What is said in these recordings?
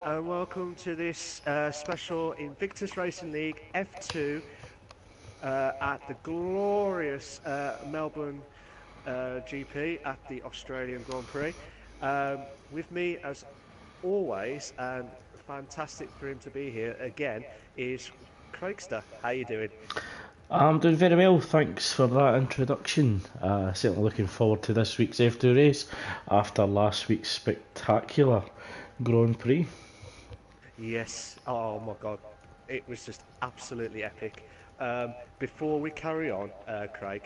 and welcome to this special Invictus Racing League F2 at the glorious Melbourne GP at the Australian Grand Prix. With me, as always, and fantastic for him to be here again, is Craigster. How you doing? I'm doing very well, thanks for that introduction. Certainly looking forward to this week's F2 race after last week's spectacular Grand Prix. Yes. Oh my God, it was just absolutely epic. Before we carry on, Craig,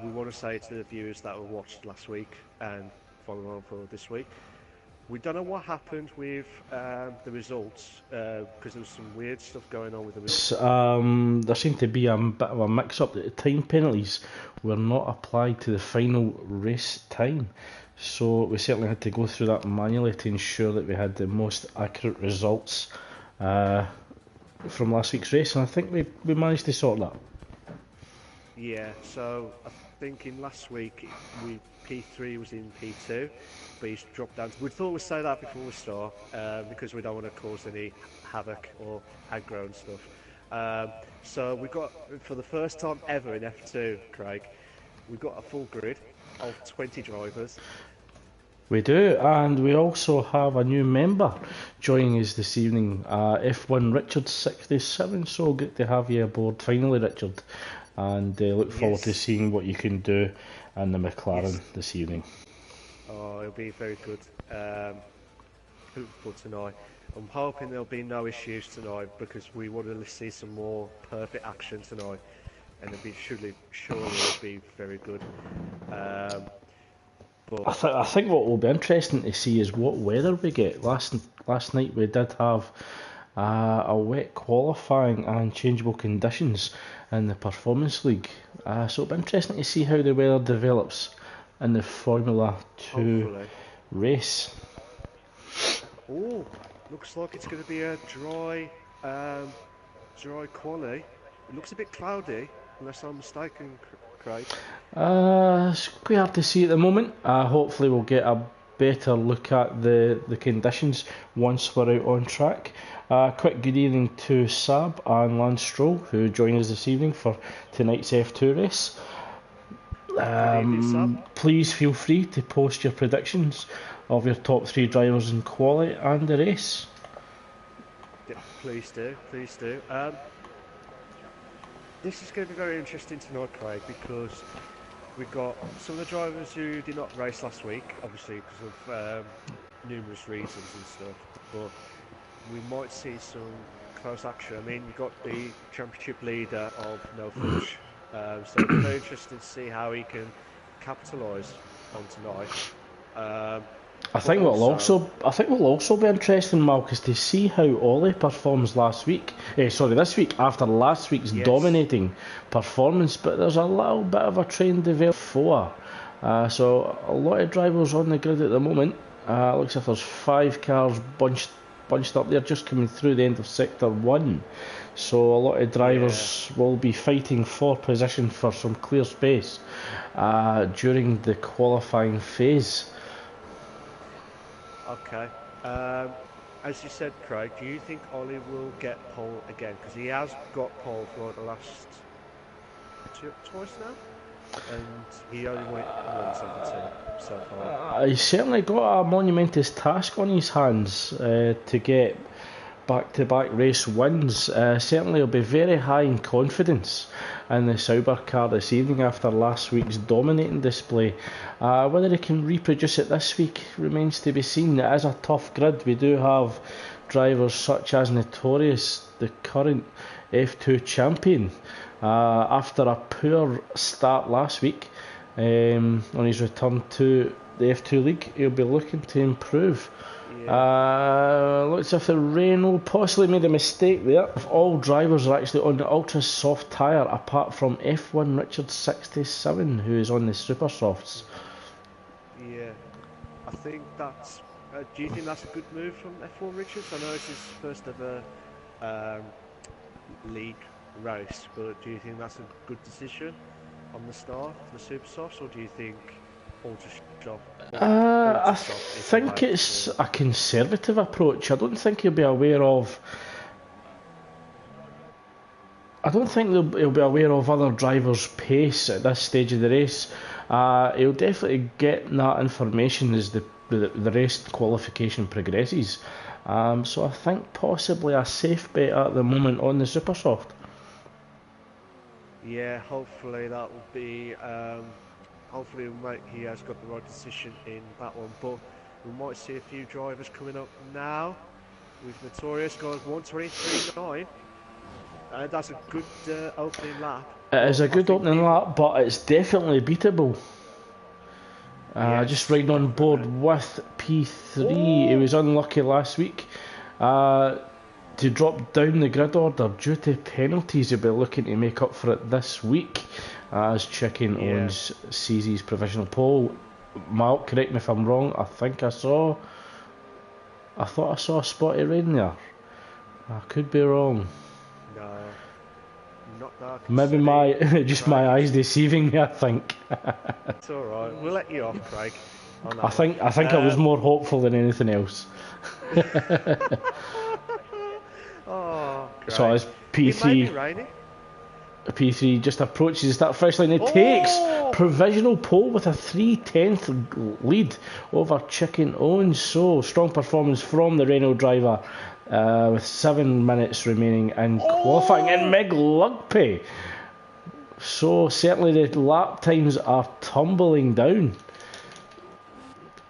we want to say to the viewers that were watched last week and following on for this week, we don't know what happened with the results because there was some weird stuff going on with the results. There seemed to be a bit of a mix-up that the time penalties were not applied to the final race time. So we certainly had to go through that manually to ensure that we had the most accurate results from last week's race, and I think we managed to sort that. Yeah, so I think in last week P3 was in P2, but he's dropped down. We thought we'd say that before we start because we don't want to cause any havoc or aggro and stuff. So we got, for the first time ever in F2, Craig, we've got a full grid of 20 drivers. We do, and we also have a new member joining us this evening, F1 Richard 67. So good to have you aboard finally, Richard, and look forward to seeing what you can do in the McLaren this evening. Oh, it'll be very good. Hopeful tonight. I'm hoping there'll be no issues tonight because we want to see some more perfect action tonight, and surely it'll be very good. I think what will be interesting to see is what weather we get. Last night we did have a wet qualifying and changeable conditions in the Performance League. So it'll be interesting to see how the weather develops in the Formula 2 Hopefully. race. Oh, looks like it's going to be a dry quali. It looks a bit cloudy, unless I'm mistaken, Craig. It's quite hard to see at the moment. Hopefully we'll get a better look at the conditions once we're out on track. Quick good evening to Sab and Lance Stroll, who join us this evening for tonight's F2 race. Good evening, Sab. Please feel free to post your predictions of your top 3 drivers in quali and the race. Yeah, please do. This is going to be very interesting tonight, Craig, because we've got some of the drivers who did not race last week, obviously because of numerous reasons and stuff, but we might see some close action. I mean, you've got the championship leader of No Fudge, so it'll be very interesting to see how he can capitalise on tonight. I think what will also be interesting, Malk, is to see how Ollie performs this week after last week's dominating performance. But there's a little bit of a train developed for. So a lot of drivers on the grid at the moment. Looks like there's 5 cars bunched up there, just coming through the end of sector 1. So a lot of drivers will be fighting for position for some clear space during the qualifying phase. Okay. As you said, Craig, do you think Ollie will get pole again? Because he has got pole for the last twice now, and he only went 172 so far. He's certainly got a monumentous task on his hands to get back-to-back race wins. Certainly he'll be very high in confidence in the Sauber car this evening after last week's dominating display. Whether he can reproduce it this week remains to be seen. It is a tough grid. We do have drivers such as Notorious, the current F2 champion, after a poor start last week on his return to the F2 league. He'll be looking to improve. Looks as if the Renault possibly made a mistake there. If all drivers are actually on the ultra soft tyre apart from F1 Richard 67, who is on the super softs. Yeah, I think that's. Do you think that's a good move from F1 Richards? I know it's his first ever league race, but do you think that's a good decision on the start for the super softs, or do you think ultra soft? I think it's a conservative approach. I don't think he'll be aware of. I don't think he'll be aware of other drivers' pace at this stage of the race. He'll definitely get that information as the race qualification progresses. So I think possibly a safe bet at the moment on the super soft. Yeah, hopefully that will be. Hopefully he has got the right decision in that one. But we might see a few drivers coming up now. With Notorious going 1:23.9. That's a good opening lap. It is a good opening lap, but it's definitely beatable. Yes, just riding on board with P3. He was unlucky last week to drop down the grid order due to penalties. He'll be looking to make up for it this week as Chicken owns CZ's provisional pole. Mark, correct me if I'm wrong. I thought I saw a spotty rain there. I could be wrong. No, not that. Maybe my eyes deceiving me. I think. It's all right. We'll let you off, Craig. I think I was more hopeful than anything else. Oh, great. So as P3 just approaches that first line, it takes provisional pole with a 3/10 lead over Chicken Owens. So strong performance from the Renault driver with 7 minutes remaining in qualifying in Mig Lugpay. So certainly the lap times are tumbling down.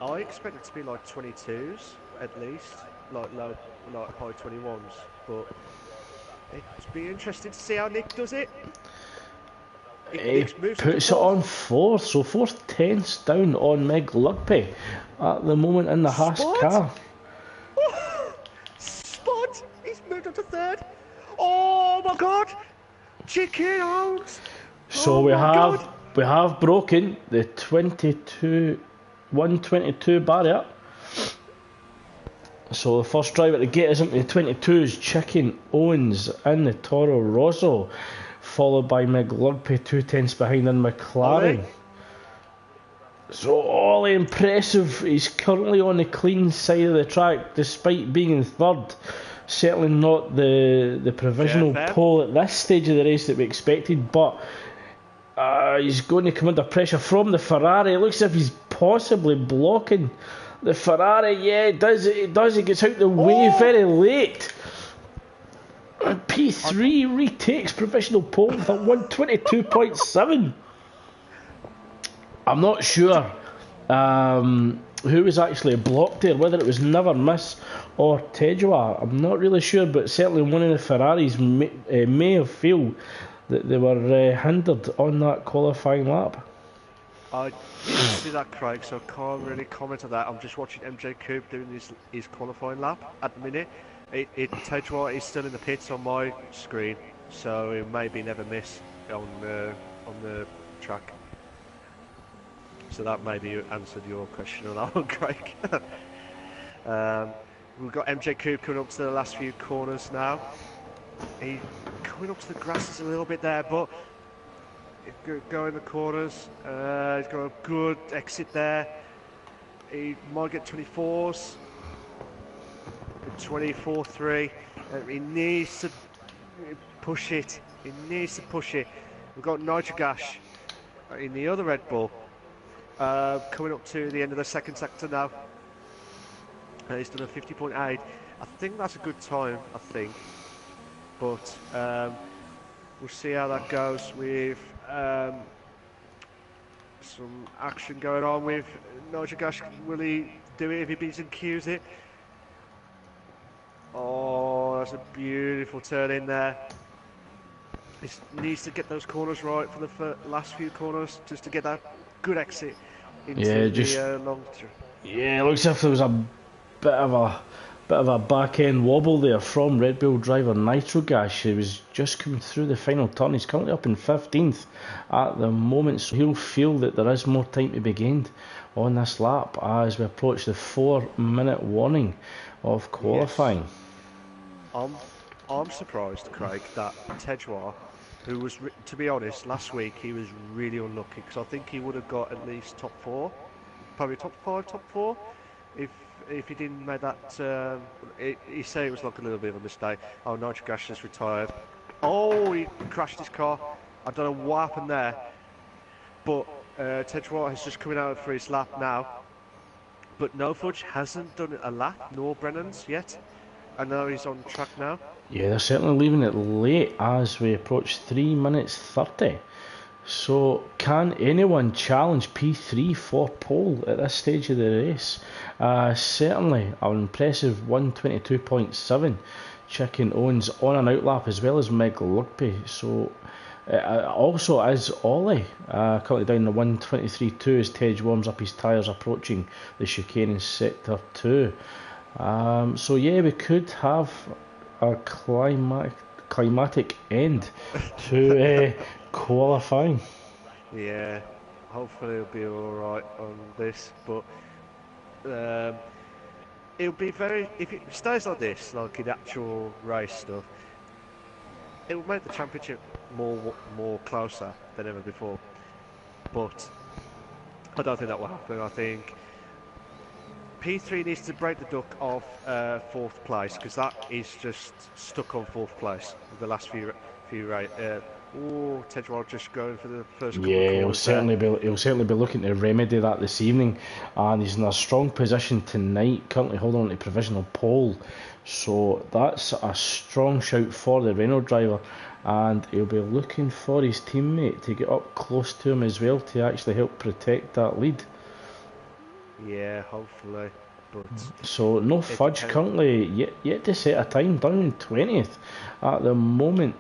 I expect it to be like 22s at least, like high 21s, but it'd be interesting to see how Nick does it. He puts it on 4, so 4/10 down on Mig Lugpay at the moment in the Haas car. Spot! He's moved up to 3rd. Oh my god! Chicken out! So we have broken the 122 barrier. So the first driver to get us into the 22 is Chicken Owens in the Toro Rosso, followed by Mig Lugpay 2/10 behind in McLaren. So all impressive. He's currently on the clean side of the track despite being in 3rd. Certainly not the provisional pole at this stage of the race that we expected, but he's going to come under pressure from the Ferrari. It looks as if he's possibly blocking the Ferrari. Yeah, it does. He gets out the way very late. And P3 retakes provisional pole with a 122.7. I'm not sure who was actually blocked there, whether it was Never Miss or Tejua. I'm not really sure, but certainly one of the Ferraris may have felt that they were hindered on that qualifying lap. I didn't see that, Craig, so I can't really comment on that. I'm just watching MJ Coupe doing his qualifying lap at the minute. Tejua is still in the pits on my screen, so it may be Never Miss on the track. So that maybe answered your question on that one, Craig. We've got MJ Coupe coming up to the last few corners now. He's coming up to the grasses a little bit there, but go in the corners. He's got a good exit there. He might get 24s. 24.3. He needs to push it. We've got Nitrogash in the other Red Bull. Coming up to the end of the second sector now. He's done a 50.8. I think that's a good time, but we'll see how that goes with some action going on with Nitrogash. Will he do it if he beats and cues it? Oh, that's a beautiful turn in there. He needs to get those corners right for the last few corners just to get that good exit into the long turn. Yeah, it looks as if there was a bit of a back end wobble there from Red Bull driver Nitrogash. He was just coming through the final turn. He's currently up in 15th at the moment, so he'll feel that there is more time to be gained on this lap as we approach the 4-minute warning of qualifying. Yes. I'm surprised, Craig, that Tejua, who was, to be honest, last week he was really unlucky because I think he would have got at least top 4 probably top 5, top 4. If he didn't make that, he said it was like a little bit of a mistake. Oh, Nigel Gash has retired. Oh, he crashed his car. I don't know what happened there. But Tedgewater is just coming out for his lap now. But No Fudge hasn't done a lap, nor Brennan's yet. I know he's on track now. Yeah, they're certainly leaving it late as we approach 3 minutes 30. So, can anyone challenge P3 for pole at this stage of the race? Certainly, an impressive 122.7. Chicken Owens on an outlap as well as Meg Lugby. So, also as Ollie, currently down the 123.2 as Tej warms up his tyres approaching the chicane in sector 2. So yeah, we could have a climatic end to qualifying. Yeah, hopefully it'll be alright on this, but it'll be if it stays like this, like in actual race stuff, it will make the championship more closer than ever before. But I don't think that will happen. I think P3 needs to break the duck of 4th place, because that is just stuck on 4th place with the last few races. Tedgewater just going for the first couple of corners. He'll certainly be looking to remedy that this evening, and he's in a strong position tonight, currently holding on to provisional pole. So that's a strong shout for the Renault driver, and he'll be looking for his teammate to get up close to him as well to actually help protect that lead. Yeah, hopefully. But so No Fudge currently yet to set a time, down in 20th at the moment.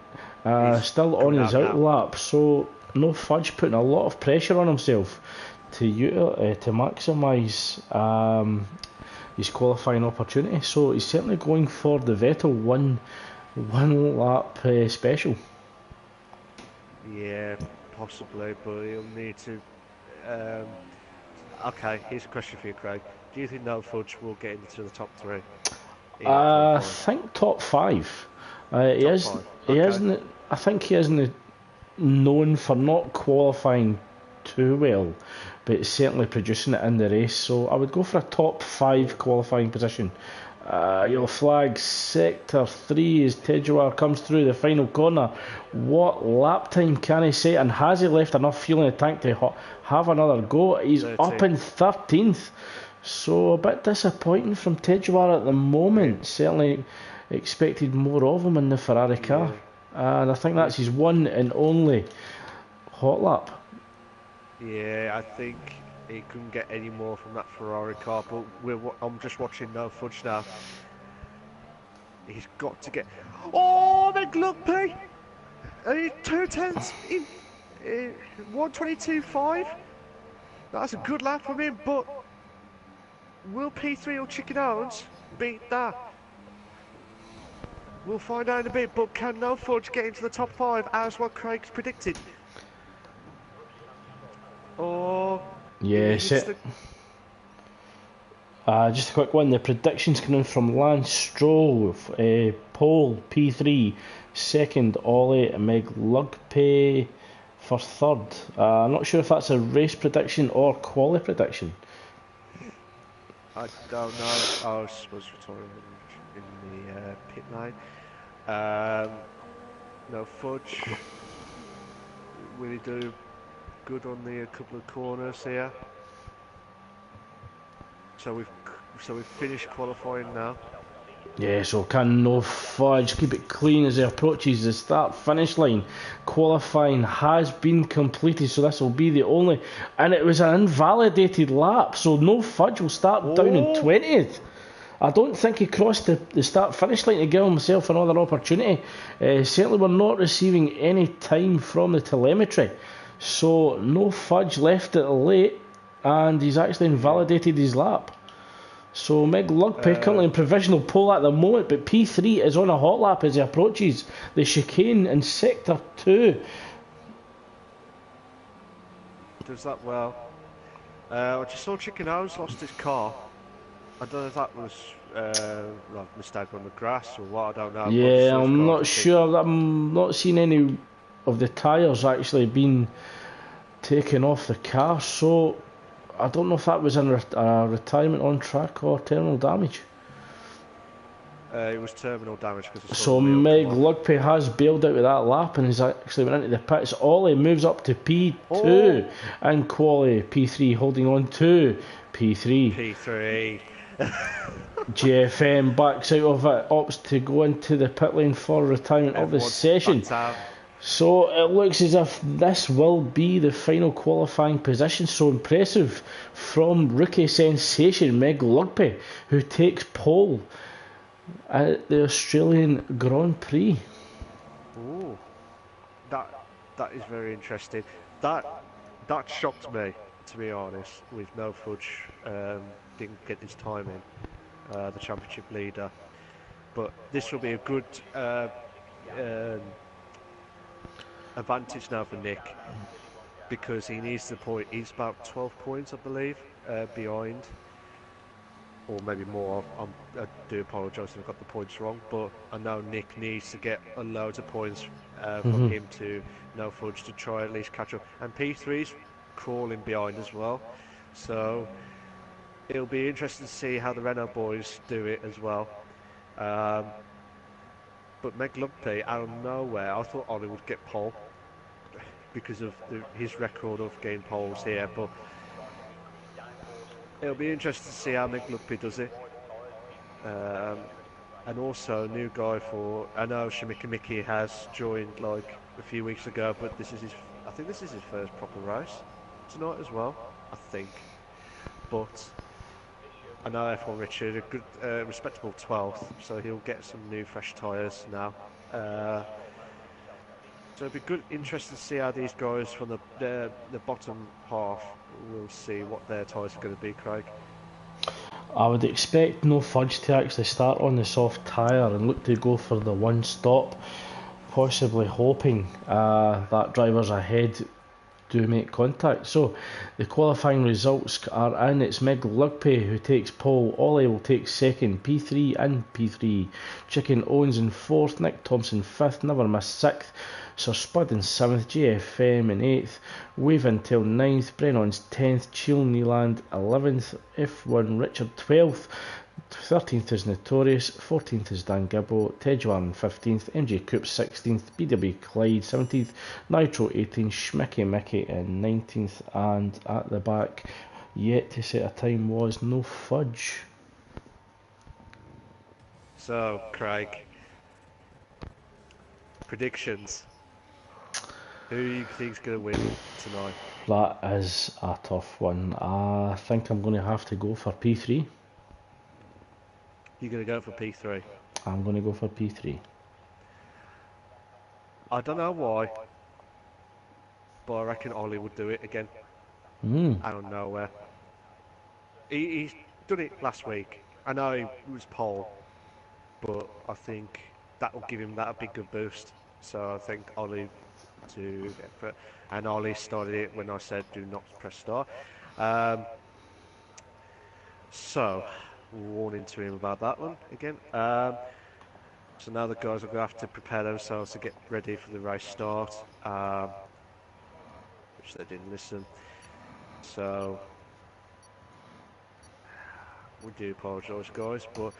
Still on his outlap, so No Fudge putting a lot of pressure on himself to maximise his qualifying opportunity. So he's certainly going for the Vettel one lap special. Yeah, possibly, but he'll need to. Okay, here's a question for you, Craig. Do you think No Fudge will get into the top 3? I think top 5. He isn't. I think he isn't known for not qualifying too well, but certainly producing it in the race. So I would go for a top 5 qualifying position. Yellow flag, sector 3 as Tedgewater comes through the final corner. What lap time can he say, and has he left enough fuel in the tank to have another go? He's 13. Up in 13th, so a bit disappointing from Tedgewater at the moment. Certainly expected more of him in the Ferrari car, and I think that's his one and only hot lap. Yeah, I think he couldn't get any more from that Ferrari car, but I'm just watching No Fudge now. He's got to get... Oh, Meg Lugby! 2 tenths in 122.5. That's a good lap from him, but will P3 or Chicken Owens beat that? We'll find out in a bit, but can No Fudge get into the top 5 as what Craig's predicted? Or... Yeah, just a quick one. The predictions coming from Lance Stroll, pole P3, second Ollie, Meg Lugby for third. I'm not sure if that's a race prediction or quali prediction. I don't know. I was supposed to return in the pit lane. No Fudge. Will he do good on the couple of corners here? So we've finished qualifying now. Yeah, so can No Fudge keep it clean as he approaches the start-finish line? Qualifying has been completed, so this will be the only... And it was an invalidated lap, so No Fudge will start down in 20th. I don't think he crossed the start-finish line to give himself another opportunity. Certainly we're not receiving any time from the telemetry. So No Fudge left it late, and he's actually invalidated his lap. So Meg Lugby currently in provisional pole at the moment, but P3 is on a hot lap as he approaches the chicane in sector 2. Does that well. I just saw Chicken Owens lost his car. I don't know if that was a mistake on the grass or what, I don't know. Yeah, I'm not sure. I'm not seeing any of the tyres actually being taken off the car, so I don't know if that was in retirement on track or terminal damage. It was terminal damage because I saw So the wheel Meg come off. Lugpe has bailed out with that lap and has actually went into the pits. Ollie moves up to P2 Oh! and quali P3 holding on to P3. P3. GFM backs out of it, opts to go into the pit lane for retirement of the Everyone's session. backed out. So it looks as if this will be the final qualifying position. So impressive from rookie sensation Meg Lugpe, who takes pole at the Australian Grand Prix. Ooh, that is very interesting. That shocked me, to be honest. With no fudge, didn't get his time in, the championship leader. But this will be a good advantage now for Nick, because he needs the point. He's about 12 points, I believe, behind. Or maybe more. I do apologise if I've got the points wrong, but I know Nick needs to get a load of points from him to no fudge to try at least catch up. And P3's crawling behind as well, so it'll be interesting to see how the Renault boys do it as well. But Meg Lugpe, out of nowhere, I thought Ollie would get pole because of his record of getting poles here, but it'll be interesting to see how Meg Lugpe does it. And also, new guy for... I know Shamika Mickey has joined like a few weeks ago, but I think this is his first proper race tonight as well, I think. But I know F1 Richard, a good, respectable 12th, so he'll get some new fresh tyres now. So it'll be good, interesting to see how these guys from the bottom half will see what their tyres are going to be, Craig. I would expect no fudge to actually start on the soft tyre and look to go for the one stop, possibly hoping that drivers ahead do make contact. So the qualifying results are in. It's Meg Lugpe who takes pole, Ollie will take second, P3 and P3, Chicken Owens in fourth, Nick Thompson fifth, Never Miss sixth, Sir Spud in 7th, GFM in 8th, Wave Until 9th, Brennon's 10th, Chiel Neeland 11th, F1 Richard 12th, 13th is Notorious, 14th is Dan Gibbo, Tedjuan 15th, MJ Coop 16th, BW Clyde 17th, Nitro 18th, Schmicky Mickey in 19th, and at the back, yet to set a time, was no fudge. So, Craig, predictions. Who do you think's going to win tonight? That is a tough one. I think I'm going to have to go for P3. You're going to go for P3? I'm going to go for P3. I don't know why, but I reckon Ollie would do it again. Out of nowhere. He's done it last week. I know he was pole, but I think that will give him that big good boost. So I think Ollie to get for it. And Ollie started it when I said do not press start. So warning to him about that one again. So now the guys are going to have to prepare themselves to get ready for the race start, which they didn't listen. So we do apologise, guys, but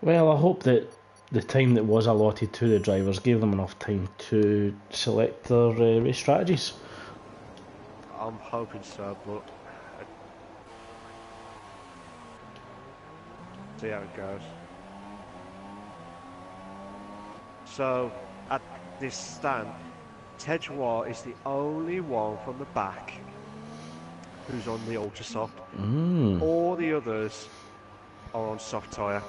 well, I hope that the time that was allotted to the drivers gave them enough time to select their race strategies. I'm hoping so, but see how it goes. So at this stand, Tedjoir is the only one from the back who's on the ultra soft. All the others are on soft tyre.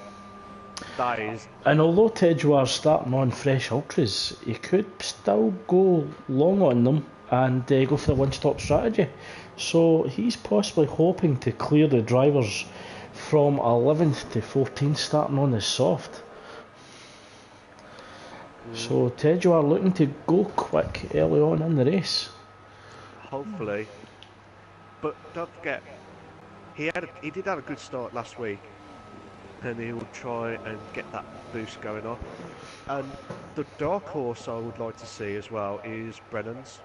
That is. And although Tedjoir's starting on fresh ultras, he could still go long on them and go for the one-stop strategy. So he's possibly hoping to clear the drivers from 11th to 14th starting on the soft. So Tedjoir looking to go quick early on in the race. Hopefully. But don't forget, he did have a good start last week, and he will try and get that boost going on. And the dark horse I would like to see as well is Brennan's.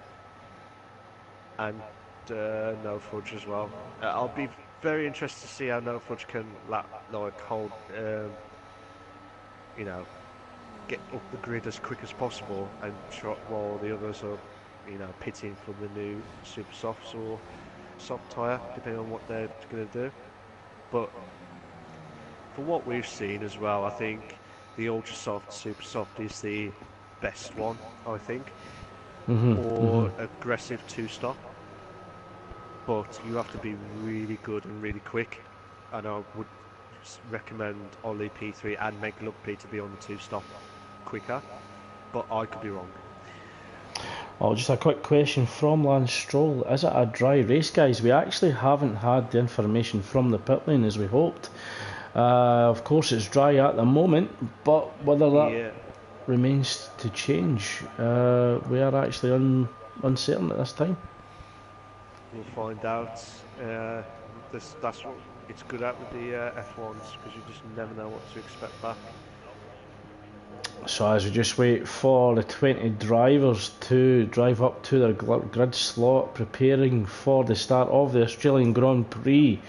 And No Fudge as well. I'll be very interested to see how No Fudge can hold, you know, get up the grid as quick as possible and trot while the others are, pitting for the new super softs or soft tyre, depending on what they're going to do. But from what we've seen as well, I think the ultra soft, super soft is the best one, I think, or aggressive two-stop. But you have to be really good and really quick, and I would recommend Ollie P3 and Meg Luck P to be on the two-stop quicker, but I could be wrong. Oh, just a quick question from Lance Stroll. Is it a dry race, guys? We actually haven't had the information from the pit lane as we hoped. Of course, it's dry at the moment, but whether that remains to change, we are actually uncertain at this time. We'll find out. That's what it's good at with the F1s, because you just never know what to expect back. So as we just wait for the 20 drivers to drive up to their grid slot, preparing for the start of the Australian Grand Prix,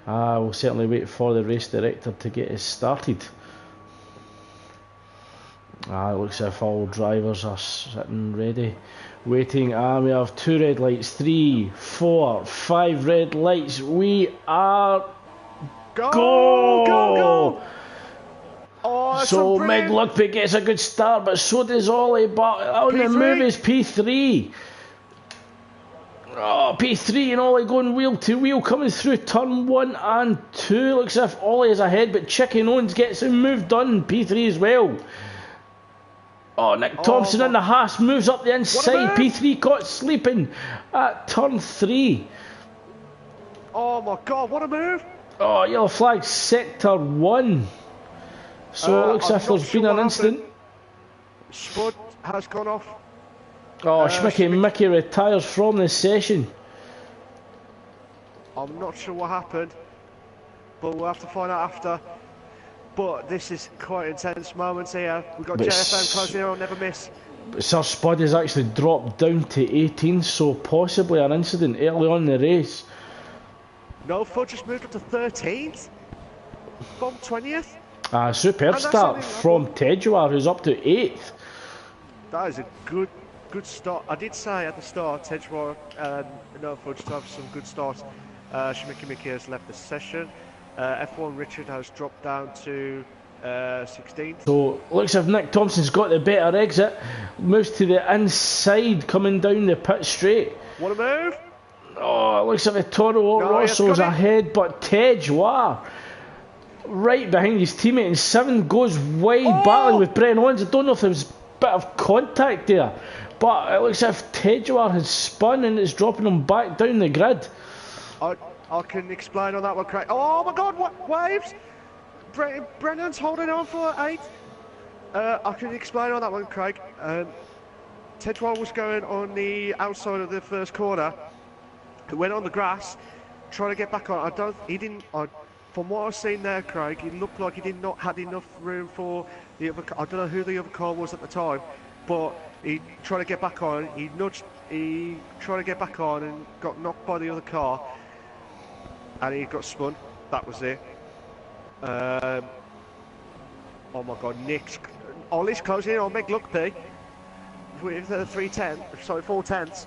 we'll certainly wait for the race director to get us started. It looks as if all drivers are sitting ready, waiting, and we have 2 red lights, 3, 4, 5 red lights. We are go! Oh, so Meg Luckpit gets a good start, but so does Ollie, but on the move is P3. Oh, P3 and Ollie going wheel to wheel, coming through turn 1 and 2. Looks as if Ollie is ahead, but Chicken Owens gets a move done, P3 as well. Oh, Nick Thompson in the Haas moves up the inside. P3 caught sleeping at turn 3. Oh my god, what a move! Oh, yellow flag, sector 1. So it looks as if there's been an incident. Spud has gone off. Oh, Mickey retires from the session. I'm not sure what happened, but we'll have to find out after. But this is quite intense moments here. We've got JFM closing in on Never Miss. But Sir Spud has actually dropped down to 18, so possibly an incident early on in the race. No, Fudge just moved up to 13th from 20th. Superb start from Tedjoar, who's up to 8th. That is a good start. I did say at the start, Tedjoar and No Fudge to have some good starts. Mickey has left the session. F1 Richard has dropped down to 16th. So looks as if Nick Thompson's got the better exit. Moves to the inside, coming down the pit straight. What a move! Oh, it looks like Toro Rosso's ahead, but Tedjoar right behind his teammate, and 7 goes wide, battling with Brennan Owens. I don't know if there was a bit of contact there, but it looks as if Tedjoar has spun and it's dropping him back down the grid. I can explain on that one, Craig. Oh my god, what waves! Brennan's holding on for 8. I can explain on that one, Craig. Tedjoar was going on the outside of the first corner. He went on the grass, trying to get back on. From what I've seen there, Craig, it looked like he had not had enough room for the other. I don't know who the other car was at the time, but he tried to get back on. He tried to get back on and got knocked by the other car. And he got spun. That was it. Oh my god, Ollie's closing in on Meg Luckpit with 4 tenths.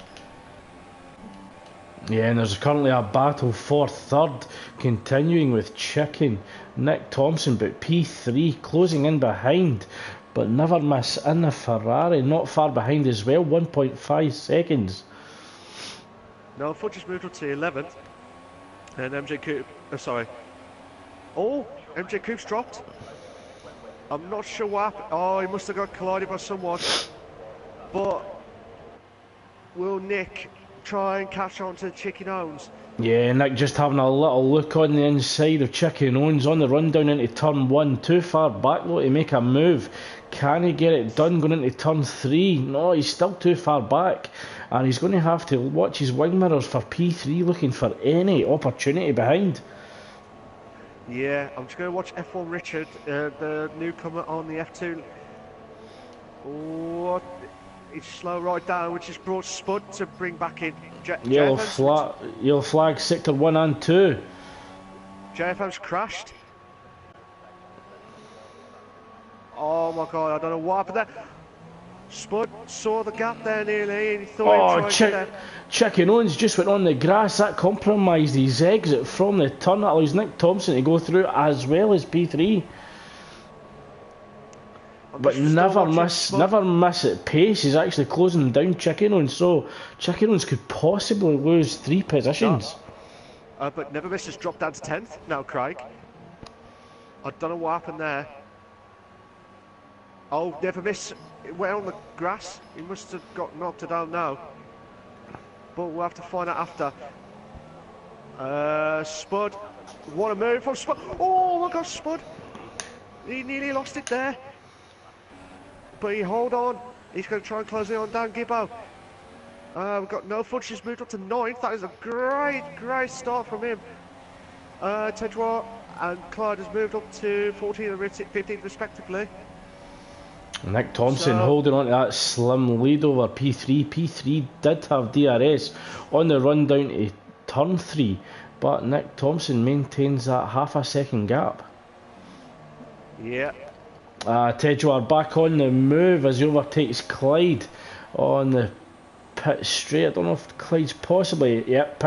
Yeah, and there's currently a battle for third, continuing with Chicken, Nick Thompson, but P3 closing in behind, but never miss in the Ferrari, not far behind as well, 1.5 seconds. No, Fudge just moved up to 11th. And MJ Coupe, MJ Coupe's dropped. I'm not sure what happened. Oh, he must have got collided by someone. But will Nick try and catch on to Chicken Owens? Yeah, Nick just having a little look on the inside of Chicken Owens on the run down into turn 1. Too far back though to make a move. Can he get it done going into turn 3? No, he's still too far back. And he's going to have to watch his wing mirrors for P3 looking for any opportunity behind. Yeah, I'm just going to watch F1 Richard, the newcomer on the F2. What? He's slow right down, which has brought Spud to bring back in Yellow flag sector 1 and 2. JFM's crashed. Oh my god, I don't know what happened there. Spud saw the gap there nearly and he thought he'd try and get there. Chicken Owens just went on the grass. That compromised his exit from the turn. That allows Nick Thompson to go through as well as P3. But never miss at pace. He's actually closing down Chicken Owens, so Chicken Owens could possibly lose 3 positions. But Never Miss has dropped down to 10th now, Craig. I don't know what happened there. Oh, Never Miss went on the grass. He must have got knocked down now. But we'll have to find out after. Spud. What a move from Spud. Oh my gosh, Spud. He nearly lost it there. But he hold on. He's going to try and close it on down Gibbo. We've got No Fudge, just moved up to 9th. That is a great start from him. Tedroy and Clyde has moved up to 14th and 15th respectively. Nick Thompson holding on to that slim lead over P3. P3 did have DRS on the run down to turn 3, but Nick Thompson maintains that half a second gap. Yeah. Tedroy back on the move as he overtakes Clyde on the pit straight. I don't know if Clyde's possibly... Yep,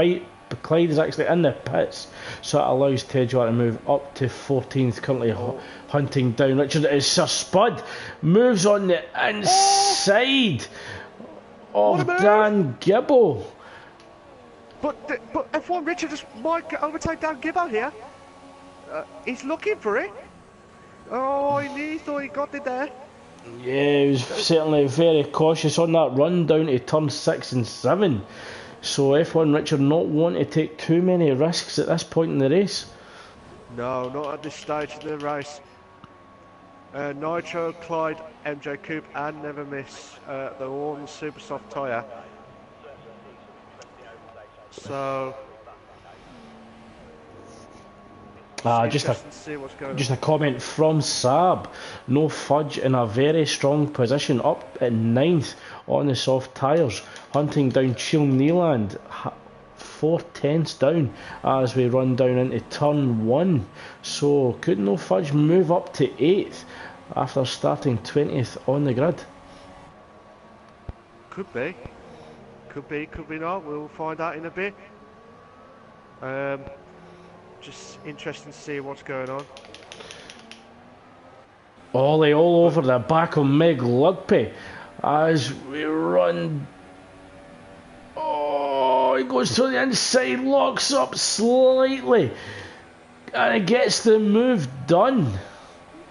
Clyde is actually in the pits, so it allows Tedroy to move up to 14th, currently hunting down Richard. It's Sir Spud, moves on the inside of Dan Gibbo. But F1 Richard just might overtake Dan Gibbo here. He's looking for it. Oh, he thought he got it there. Yeah, he was certainly very cautious on that run down to turn 6 and 7. So F1 Richard not wanting to take too many risks at this point in the race. No, not at this stage of the race. Nitro, Clyde, MJ Coupe and Never Miss, they're all on the super soft tyre. So... just a comment from Saab. No Fudge in a very strong position, up at 9th on the soft tyres, hunting down Chill Nealand 4/10 down as we run down into turn 1. So could No Fudge move up to 8th after starting 20th on the grid? Could be, could be not. We'll find out in a bit. Just interesting to see what's going on. Ollie all over the back of Meg Lugby as we run. Oh, he goes to the inside, locks up slightly, and it gets the move done.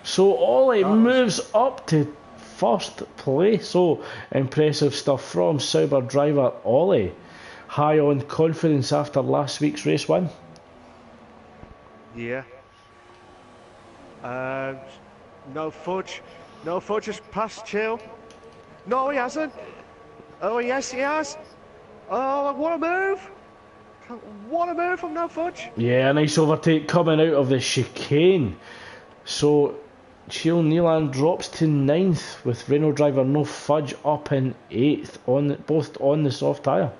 So Ollie moves up to first place. So impressive stuff from Sauber driver Ollie. High on confidence after last week's race win. Yeah. No Fudge. No Fudge has passed Chill. No, he hasn't. Oh, yes, he has. Oh, what a move. What a move from No Fudge. Yeah, a nice overtake coming out of the chicane. So, Chill Nealand drops to 9th with Renault driver No Fudge up in 8th, both on the soft tyre.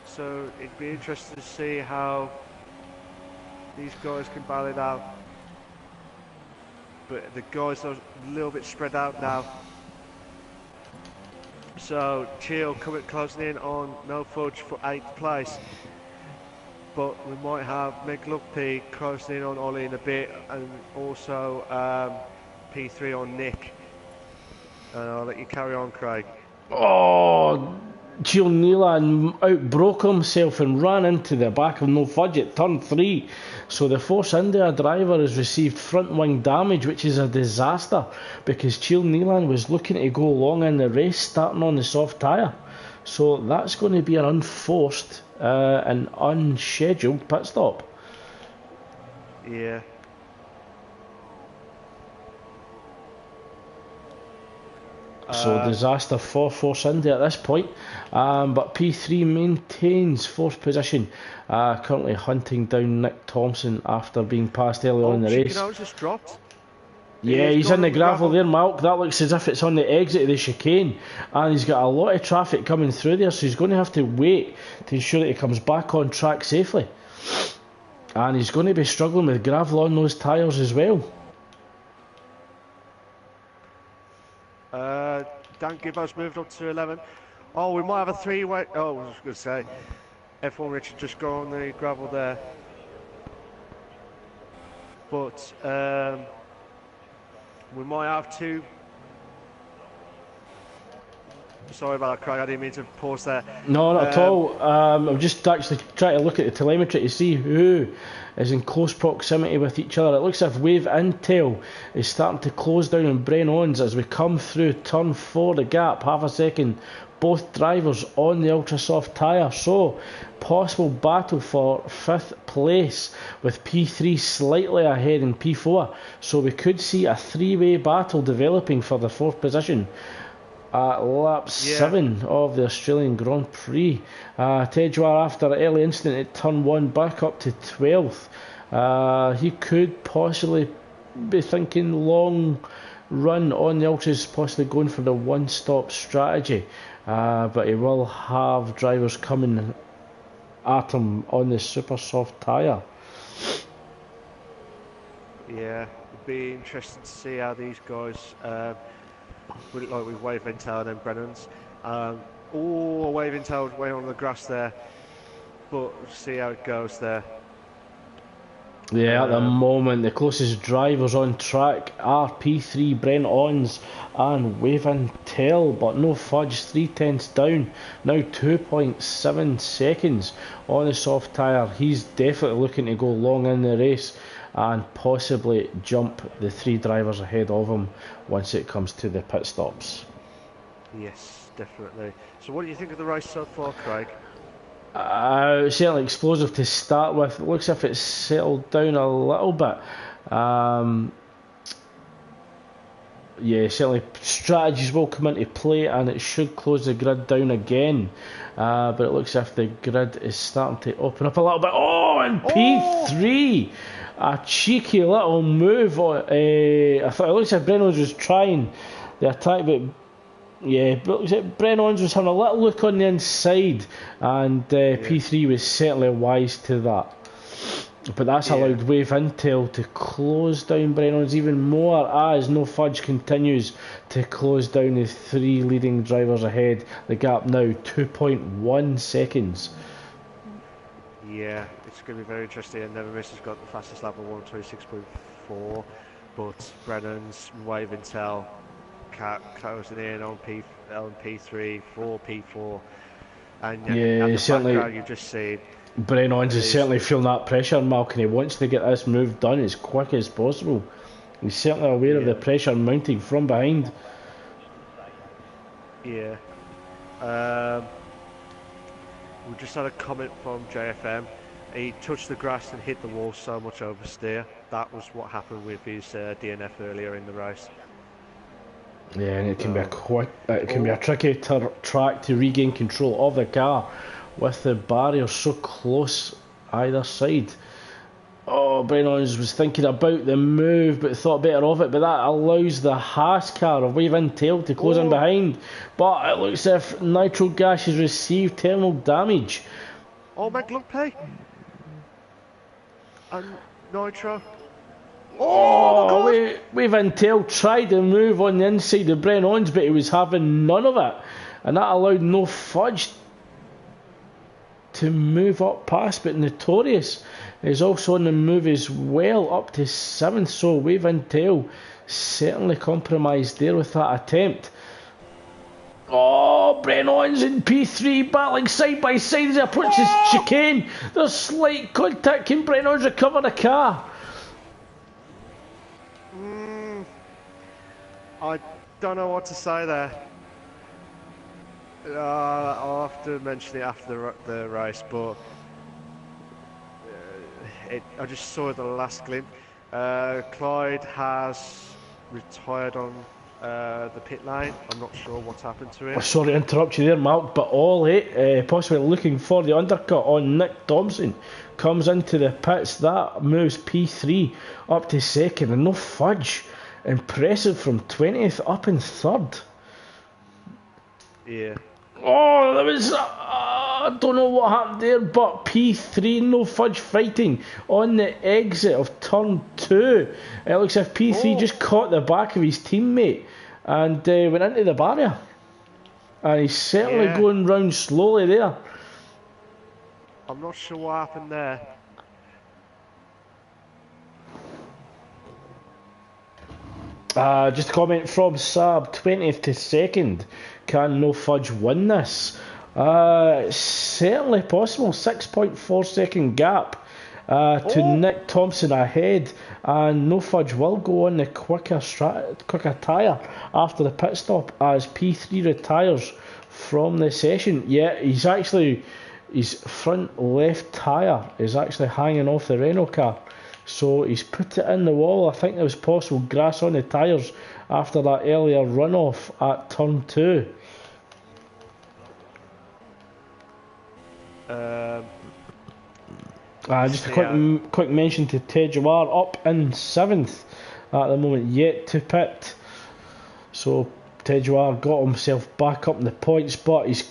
So it'd be interesting to see how these guys can battle it out. But the guys are a little bit spread out now. So Chill closing in on No Fudge for 8th place. But we might have Meg Lugby closing in on Ollie in a bit, and also P3 on Nick. And I'll let you carry on, Craig. Oh, Chill Nealand outbroke himself and ran into the back of No Fudge at turn 3. So the Force India driver has received front wing damage, which is a disaster because Chill Nealand was looking to go long in the race, starting on the soft tyre. So that's going to be an unforced and unscheduled pit stop. Yeah. So disaster for Force India at this point, but P3 maintains 4th position, currently hunting down Nick Thompson after being passed early on in the race. Chicken Owens just dropped. Yeah, he's in the gravel there, Malk. That looks as if it's on the exit of the chicane, and he's got a lot of traffic coming through there, so he's going to have to wait to ensure that he comes back on track safely. And he's going to be struggling with gravel on those tyres as well. Dan Gibbo's moved up to 11. Oh, we might have a three-way. Oh, I was going to say, F1 Richard just go on the gravel there. But we might have two. Sorry about that, Craig. I didn't mean to pause there. No, not at all. I'm just actually trying to look at the telemetry to see who is in close proximity with each other. It looks as if Wave Intel is starting to close down on Bren Ons as we come through turn 4, the gap, half a second. Both drivers on the ultra soft tyre, so possible battle for 5th place with P3 slightly ahead in P4. So we could see a three-way battle developing for the 4th position at lap 7 of the Australian Grand Prix. Tejwar, after an early incident at turn 1, back up to 12th. He could possibly be thinking long run on the ultras, possibly going for the one-stop strategy. But he will have drivers coming at him on the super soft tyre. Yeah, it'd be interesting to see how these guys would it like with Wave Intel and Brennan's. Wave Intel way on the grass there, but we'll see how it goes there. Yeah, at the moment, the closest drivers on track are P3, Brent Ons and Wave Intel, but no fudge, 3/10 down, now 2.7 seconds on the soft tyre. He's definitely looking to go long in the race and possibly jump the 3 drivers ahead of him once it comes to the pit stops. Yes, definitely. So what do you think of the race so far, Craig? Certainly explosive to start with. It looks as if it's settled down a little bit. Yeah, certainly strategies will come into play and it should close the grid down again. But it looks as if the grid is starting to open up a little bit. Oh, and P3! A cheeky little move. I thought it looks like Brennan was trying the attack, but yeah, but Brennan was having a little look on the inside, and P3 was certainly wise to that. But that's allowed Wave Intel to close down Brennan's even more as No Fudge continues to close down the 3 leading drivers ahead. The gap now 2.1 seconds. Yeah, it's going to be very interesting. And Never Miss has got the fastest lap of 1:26.4, but Brennan's Wave Intel closing in on P3, 4 P4, and the certainly. background you just seen. Brennan's is certainly feeling that pressure, Malk, and he wants to get this move done as quick as possible. He's certainly aware of the pressure mounting from behind. Yeah. We just had a comment from JFM. He touched the grass and hit the wall so much oversteer. That was what happened with his DNF earlier in the race. Yeah, and it can be a tricky track to regain control of the car with the barriers so close either side. Oh, Brennan was thinking about the move but thought better of it, but that allows the Haas car of Wave Intel to close in behind. But it looks as if nitro gas has received terminal damage. Oh, McLumpy and Nitro. Oh, Wave Intel tried to move on the inside of Brennan's, but he was having none of it, and that allowed No Fudge to move up past. But Notorious is also on the move as well, up to 7th, so Wave Intel certainly compromised there with that attempt. Oh, Brennan's in P3 battling side by side as he approaches chicane. There's slight contact. Can Brennan's recover the car? I don't know what to say there. I'll have to mention it after the race, but I just saw the last glimpse. Clyde has retired on the pit lane. I'm not sure what's happened to him. Sorry to interrupt you there, Mark, but all 8 possibly looking for the undercut on Nick Thompson comes into the pits. That moves P3 up to 2nd, and No Fudge impressive from 20th up in 3rd. Yeah. Oh, there was... I don't know what happened there, but P3 No Fudge Fighting on the exit of turn 2. It looks as if P3 just caught the back of his teammate and went into the barrier. And he's certainly going round slowly there. I'm not sure what happened there. Just a comment from Saab, 20th to 2nd. Can No Fudge win this? Certainly possible. 6.4 second gap to Nick Thompson ahead, and No Fudge will go on the quicker tyre after the pit stop as P3 retires from the session. Yeah, his front left tyre is actually hanging off the Renault car, so he's put it in the wall. I think there was possible grass on the tyres after that earlier runoff at turn 2. Just a quick mention to Tejuar up in 7th at the moment, yet to pit. So Tejuar got himself back up in the points, but he's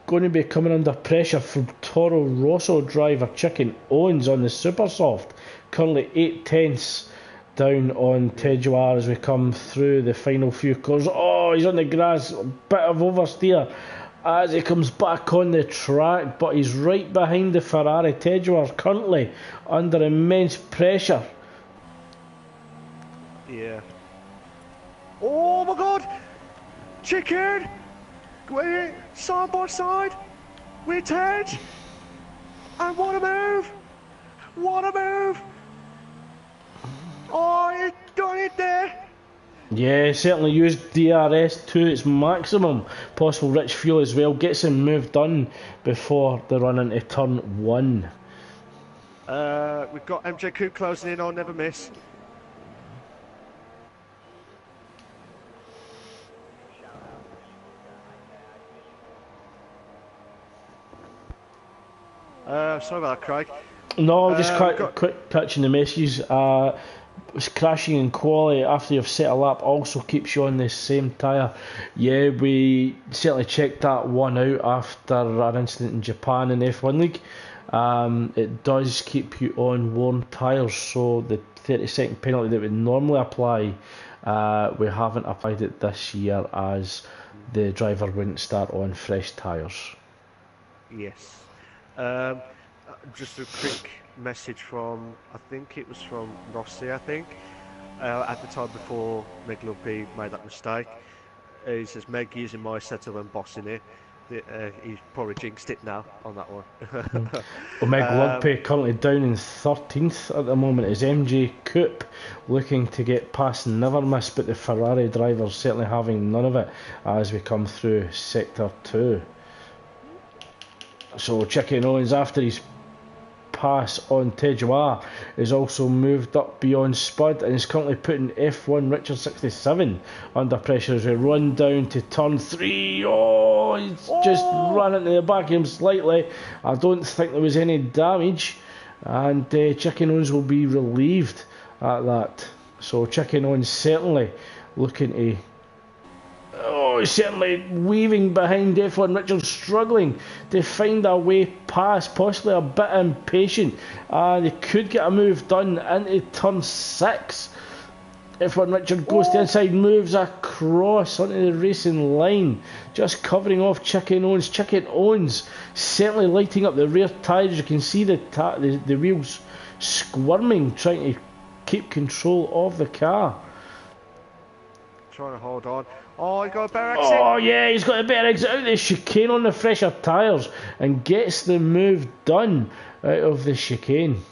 going to be coming under pressure from Toro Rosso driver Chicken Owens on the Super Soft. Currently 8 tenths down on Tejuar as we come through the final few corners. Oh, he's on the grass, a bit of oversteer as he comes back on the track, but he's right behind the Ferrari. Tejuar currently under immense pressure. Yeah. Oh my God! Chicken! We're side by side with Tej! And what a move! What a move! Oh, he's done it there! Yeah, certainly used DRS to its maximum. Possible rich fuel as well. Gets him move done before they run into turn 1. We've got MJ Coupe closing in on Never Miss. Sorry about that, Craig. No, just quick touching the messages. Crashing in quality after you've set a lap also keeps you on the same tyre. Yeah, we certainly checked that one out after an incident in Japan in the F1 League. It does keep you on worn tyres, so the 30-second penalty that we normally apply, we haven't applied it this year as the driver wouldn't start on fresh tyres. Yes. Just a quick message from, I think it was from Rossi, at the time before Meg Lumpy made that mistake. He says, Meg using my setup and bossing it. He's probably jinxed it now on that one. Well, Meg Lumpy currently down in 13th at the moment is MJ Coupe looking to get past Never Miss, but the Ferrari driver's certainly having none of it as we come through sector 2. So Chicken Owens, after his pass on Tejuar, is also moved up beyond Spud and is currently putting F1 Richard 67 under pressure as we run down to turn 3. Oh, he's just run into the back of him slightly. I don't think there was any damage, and Chicken Owens will be relieved at that. So Chicken Owens certainly looking to... Oh, he's certainly weaving behind F1 Richard, struggling to find a way past, possibly a bit impatient. They could get a move done into turn 6. F1 Richard goes to the inside, moves across onto the racing line, just covering off Chicken Owens. Chicken Owens certainly lighting up the rear tyres. You can see the wheels squirming, trying to keep control of the car. Trying to hold on. Oh, he got a better exit. Oh yeah, he's got a better exit out of the chicane on the fresher tyres and gets the move done out of the chicane.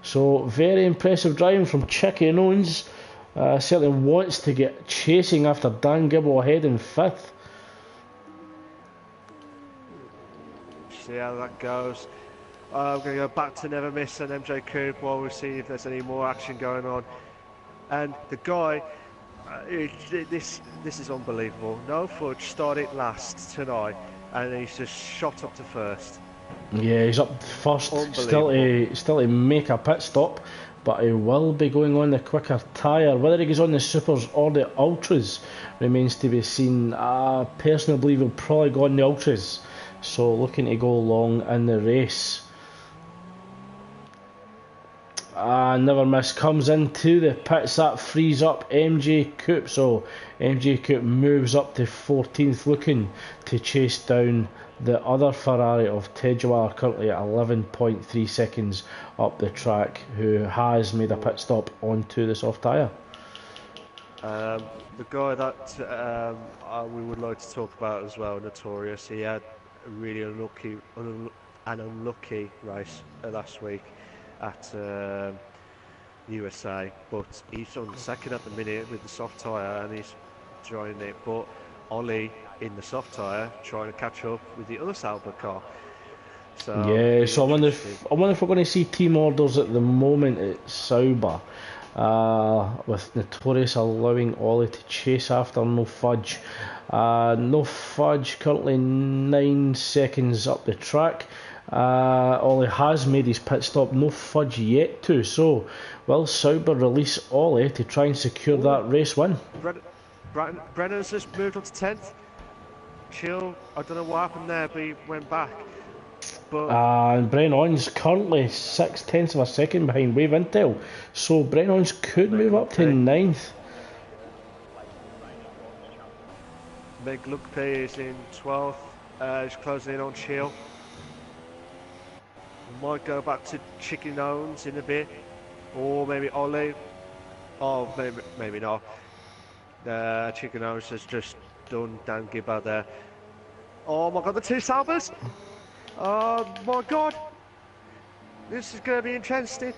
So very impressive driving from Chicken Owens. Certainly wants to get chasing after Dan Gibble ahead in 5th. See how that goes. I'm going to go back to Never Miss and MJ Coupe while we see if there's any more action going on. And the guy... this is unbelievable. No Fudge started last tonight and he's just shot up to 1st. Yeah, he's up first, still to make a pit stop but he will be going on the quicker tyre. Whether he goes on the Supers or the Ultras remains to be seen. I personally believe he'll probably go on the Ultras, so looking to go long in the race. Never miss, comes into the pits. That frees up MJ Coupe, so MJ Coupe moves up to 14th, looking to chase down the other Ferrari of Tejuar, currently at 11.3 seconds up the track, who has made a pit stop onto the soft tyre. The guy that we would like to talk about as well, Notorious, he had a really unlucky race last week at USA, but he's on second at the minute with the soft tyre and he's trying it, but Ollie in the soft tyre trying to catch up with the other Sauber car. So yeah, so I wonder if we're going to see team orders at the moment at Sauber, with Notorious allowing Ollie to chase after No Fudge. No Fudge currently 9 seconds up the track. Ollie has made his pit stop, No Fudge yet to, so will Sauber release Ollie to try and secure that race win? Brennan's just moved on to 10th. Chill, I don't know what happened there, but he went back. But and Brennan's currently 6/10 of a second behind Wave Intel, so Brennan's could move up to 9th. Meg Luckpe is in 12th, he's closing in on Chill. Might go back to Chicken Owens in a bit, or maybe Ollie. Oh, maybe not. Chicken Owens has just done Dan Gibber there. Oh my god, the two Saubers! Oh my god! This is going to be interesting.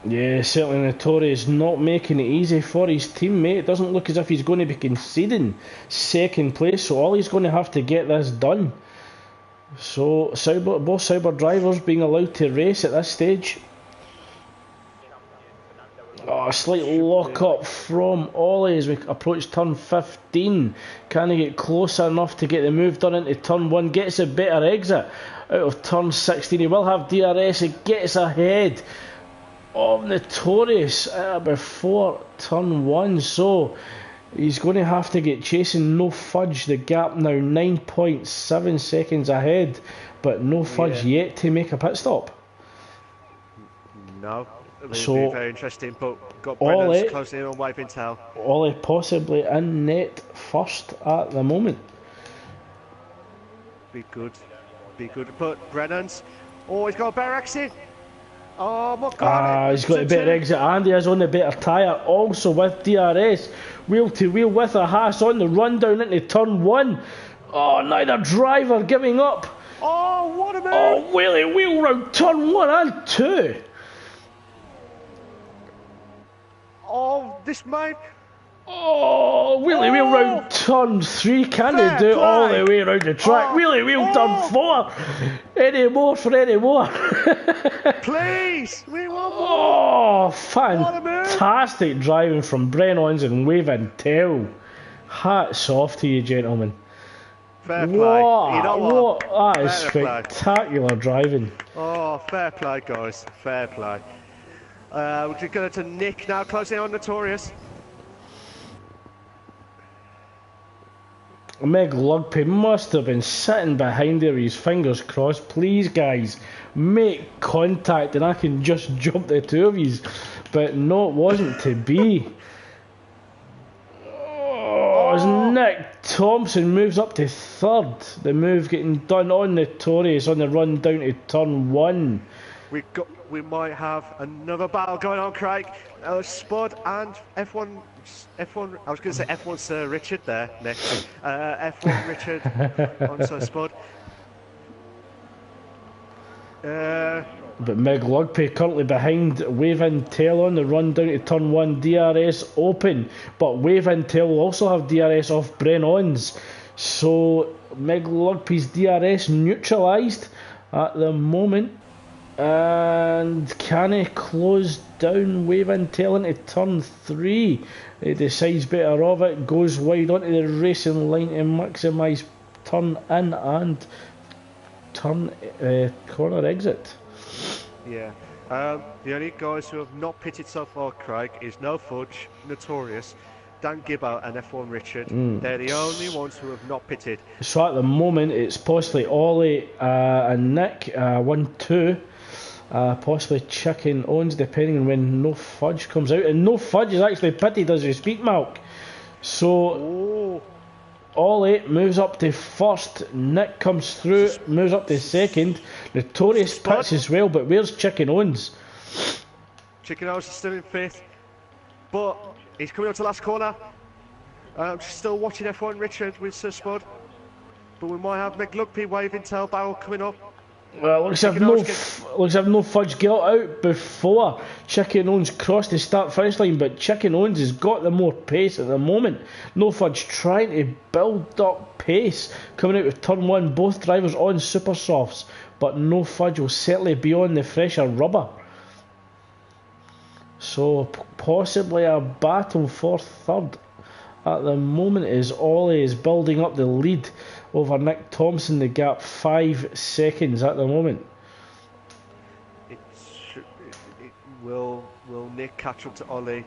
Yeah, certainly Notorious not making it easy for his teammate. It doesn't look as if he's going to be conceding second place, so all he's going to have to get this done. So both Sauber drivers being allowed to race at this stage. Oh, a slight lock up from Ollie as we approach turn 15. Can he get closer enough to get the move done into turn 1? Gets a better exit out of turn 16. He will have DRS. He gets ahead of Notorious before turn 1. So he's going to have to get chasing No Fudge. The gap now 9.7 seconds ahead, but No Fudge yet to make a pit stop. No. It'll so be very interesting, but got Brennan's closing in on Wave Intel. Ollie possibly in net first at the moment. Be good. But Brennan's, oh, he's got a better exit. Oh my god. He's got a better exit and he is on the better tyre, also with DRS. Wheel to wheel with a Haas on the run down into turn 1. Oh, neither driver giving up. Oh, what a move. Oh, wheelie wheel round turn 1 and 2. Oh, this might. Oh, wheelie wheel round turn 3. Can they do it all the way around the track? Wheelie wheel turn 4. Any more for any more? Please, we want more. Oh, fantastic driving from Brennan's and Wave Intel. Hats off to you, gentlemen. Fair play. You know what? That is spectacular driving. Oh, fair play, guys. Fair play. We're going to go to Nick now, closing on Notorious. Meg Lugpe must have been sitting behind there with his fingers crossed. Please, guys, make contact and I can just jump the two of you. But no, it wasn't to be. Oh, as Nick Thompson moves up to third. The move getting done on Notorious on the run down to turn 1. We might have another battle going on, Craig. Spud and F1. I was going to say F1 Sir Richard there next. F1 Richard on Sir Spud. But Meg Lugpe currently behind Wave Intel on the run down to turn 1. DRS open, but Wave Intel will also have DRS off Brennan's. So Meg Lugpe's DRS neutralised at the moment. And can he close down Wave Intel into turn 3? He decides better of it, goes wide onto the racing line to maximise turn in and turn corner exit. Yeah, The only guys who have not pitted so far, Craig, is No Fudge, Notorious, Dan Gibbo and F1 Richard. They're the only ones who have not pitted. So at the moment it's possibly Ollie and Nick, 1-2. Possibly Chicken Owens, depending on when No Fudge comes out. And No Fudge is actually pitted as we speak, Malk. So Ollie moves up to first, Nick comes through, moves up to second. Notorious pits as well, but where's Chicken Owens? Chicken Owens is still in fifth, but he's coming up to the last corner. Still watching F1 Richard with Sir Spud, but we might have McLugby waving tail barrel coming up. Well, looks like No Fudge got out before Chicken Owens crossed the start-finish line, but Chicken Owens has got the more pace at the moment. No Fudge trying to build up pace, coming out with turn one, both drivers on super softs, but No Fudge will certainly be on the fresher rubber. So possibly a battle for third. At the moment is Ollie is building up the lead over Nick Thompson, the gap 5 seconds at the moment. Will Nick catch up to Ollie?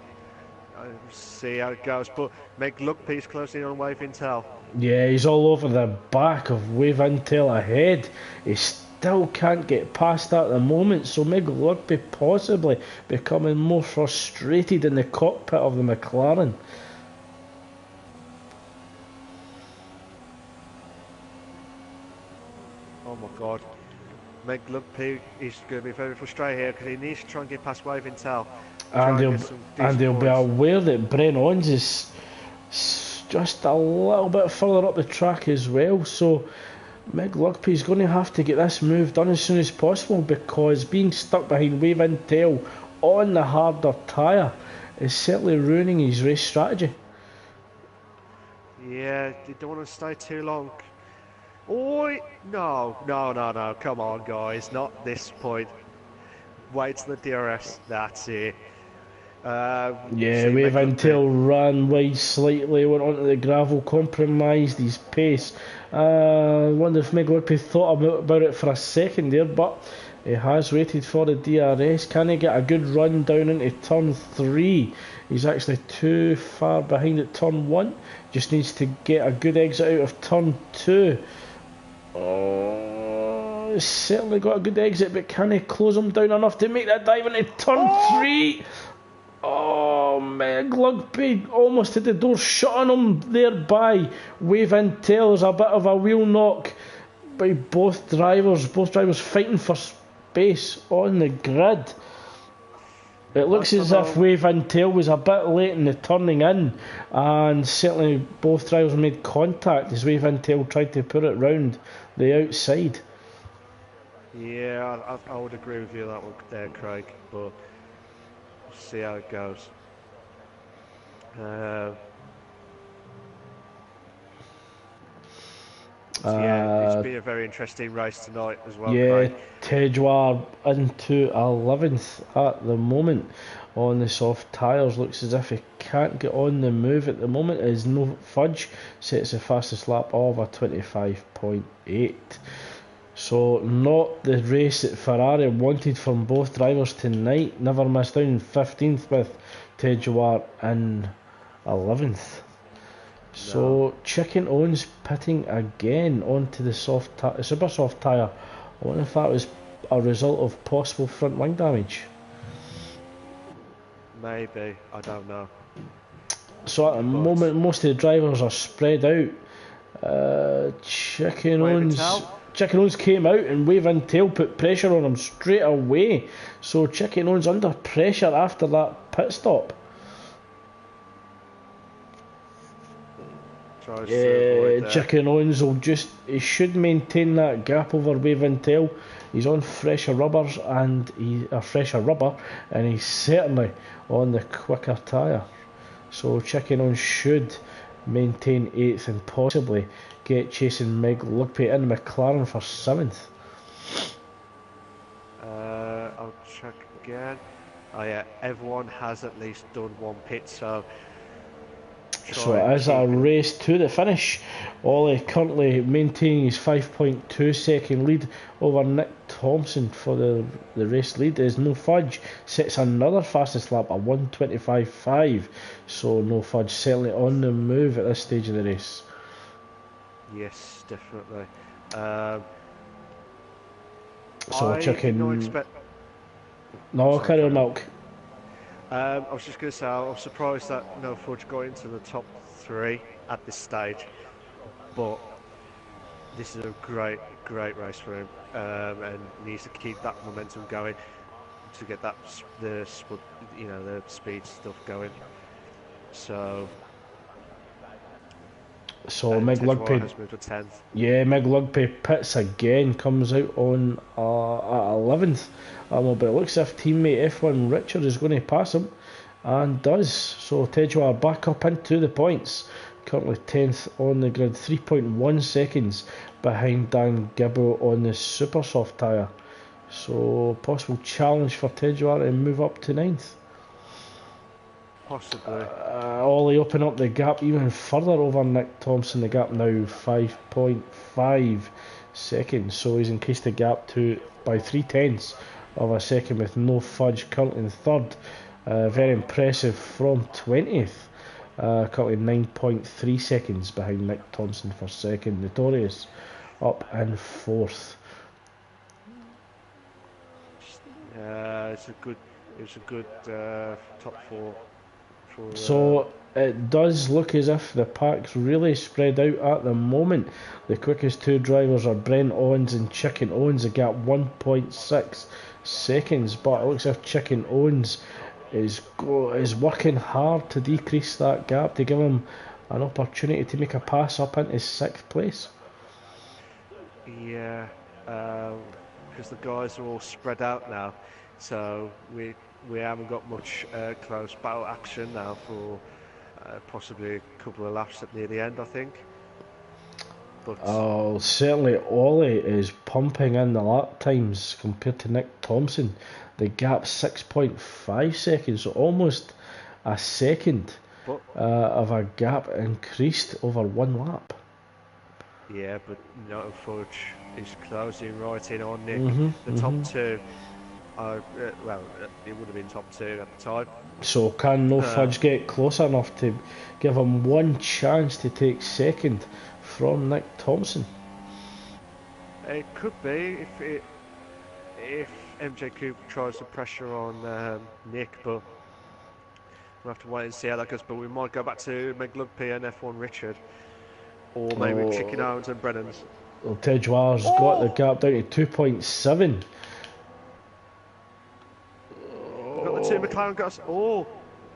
See how it goes, but McLugby's closing on Wave Intel. Yeah, he's all over the back of Wave Intel ahead. He still can't get past that at the moment, so McLugby possibly becoming more frustrated in the cockpit of the McLaren. Oh my God, McLugby is going to be very frustrated here because he needs to try and get past Wave Intel. And he'll be aware that Brent Owens is just a little bit further up the track as well, so McLugby is going to have to get this move done as soon as possible, because being stuck behind Wave Intel on the harder tyre is certainly ruining his race strategy. Yeah, they don't want to stay too long. Oh, no, come on guys, not this point. Wait till the DRS, that's it. Yeah, Wave Intel ran wide slightly, went onto the gravel, compromised his pace. I wonder if McLugby thought about it for a second there, but he has waited for the DRS. Can he get a good run down into turn 3? He's actually too far behind at turn 1. Just needs to get a good exit out of turn 2. Oh, he's certainly got a good exit, but can he close him down enough to make that dive into turn 3? Oh, McLugby almost had the door shut on him there by Wave Intel. There's a bit of a wheel knock by both drivers fighting for space on the grid. It looks as if Wave Intel was a bit late in the turning in, and certainly both drivers made contact as Wave Intel tried to put it round the outside. Yeah, I would agree with you that one there, Craig, but we'll see how it goes. Yeah, it's been a very interesting race tonight as well. Yeah, Craig. Tejwar into 11th at the moment on the soft tyres. Looks as if he can't get on the move at the moment, as No Fudge sets the fastest lap of a 25.8. So not the race that Ferrari wanted from both drivers tonight. Never missed down in 15th with Tejwar in 11th. So Chicken Owens pitting again onto the super soft tyre. I wonder if that was a result of possible front wing damage. Maybe, I don't know. So at the moment most of the drivers are spread out. Chicken Owens came out and Wave Intel put pressure on him straight away. So Chicken Owens under pressure after that pit stop. Chicken Owens he should maintain that gap over Wave Intel. He's on fresher rubber and he's certainly on the quicker tyre. So Chicken Owens should maintain 8th and possibly get chasing McLugby in McLaren for 7th. I'll check again. Oh yeah, everyone has at least done one pit, so it is a race to the finish. Ollie currently maintaining his 5.2 second lead over Nick Thompson for the race lead, as No Fudge sets another fastest lap at 1:25.5. So No Fudge certainly on the move at this stage of the race. Yes, definitely. So I did not expect. No, Sorry, carry on, Milk. I was just going to say, I was surprised that No Fudge got into the top 3 at this stage, but this is a great race for him, and he needs to keep that momentum going to get the speed stuff going. So Meg Lugpay has moved to 10th. Yeah, Meg Lugpay pits again, comes out on at 11th. But it looks as if teammate F1 Richard is going to pass him, and does. So Tejwa back up into the points, currently 10th on the grid, 3.1 seconds behind Dan Gibbo on the super soft tyre. So possible challenge for Tejwa to move up to 9th. Possibly. Ollie open up the gap even further over Nick Thompson. The gap now 5.5 seconds, so he's increased the gap by 0.3 of a second, with No Fudge currently in third. Very impressive from 20th, currently 9.3 seconds behind Nick Thompson for second. Notorious up in fourth. It's a good top 4. So it does look as if the pack's really spread out at the moment. The quickest 2 drivers are Brent Owens and Chicken Owens. The gap 1.6 seconds, but it looks as if Chicken Owens is working hard to decrease that gap to give him an opportunity to make a pass up into 6th place. Yeah, because the guys are all spread out now, so we haven't got much close battle action now for possibly a couple of laps near the end, I think. But certainly Ollie is pumping in the lap times compared to Nick Thompson. The gap 6.5 seconds, so almost a second of a gap increased over 1 lap. Yeah, but No Fudge is closing right in on Nick. The top 2. It would have been top 2 at the time. So can No Fudge get close enough to give him one chance to take second from Nick Thompson? It could be if MJ Cooper tries to pressure on Nick, but we'll have to wait and see how that goes. But we might go back to Meg Lugpay and F1 Richard, or maybe Chicken Owens and Brennan's. Well, Tejwa's got the gap down to 2.7. Got the 2 McLaren guys.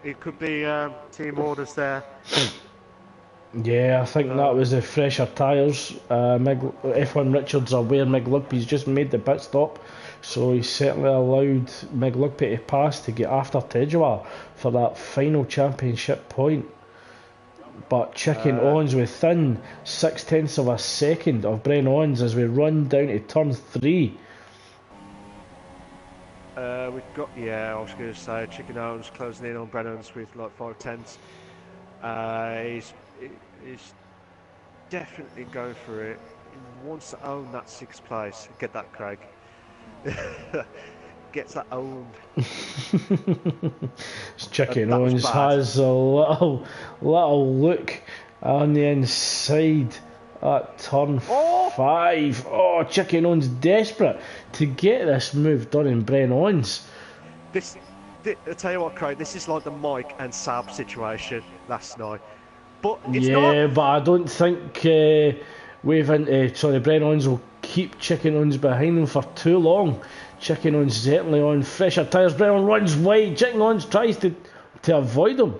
It could be team orders there. Yeah, I think that was the fresher tyres. F1 Richards aware Meg Lugpay's just made the pit stop, so he certainly allowed Meg Lugpay to pass to get after Tejwa for that final championship point. But Chicken Owens within 0.6 of a second of Brent Owens as we run down to turn 3. We've got, I was going to say, Chicken Owens closing in on Brent Owens with like 0.5. He's definitely going for it. He wants to own that 6th place. Get that, Craig. Gets that owned. Chicken Owens has a little look on the inside at turn 5. Chicken Owens desperate to get this move done in Brent Owens. I tell you what, Craig, this is like the Mike and Sab situation last night. But it's not. But I don't think Brent Owens will keep Chicken Owens behind him for too long. Chicken Owens certainly on fresher tyres. Brent Owens runs wide. Chicken Owens tries to avoid him,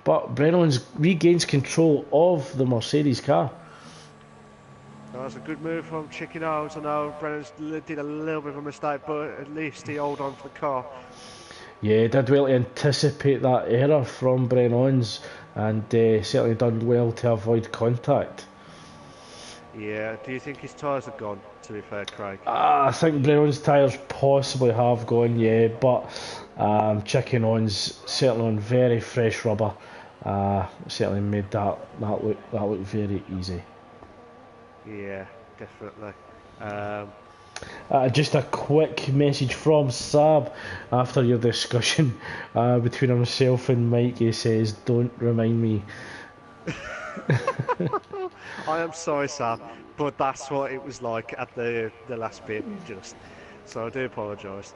but Brent Owens regains control of the Mercedes car. That was a good move from Chicken Owens. I know Brennan's did a little bit of a mistake, but at least he held on to the car. Yeah, did well to anticipate that error from Brent Owens, and certainly done well to avoid contact. Yeah, do you think his tyres are gone, to be fair, Craig? I think Brent Owens' tyres possibly have gone, but Chicken Owens certainly on very fresh rubber. Certainly made that look very easy. Yeah, definitely. Just a quick message from Saab after your discussion between himself and Mike. He says, "Don't remind me." I am sorry, Sam, but that's what it was like at the last bit, just. So I do apologise.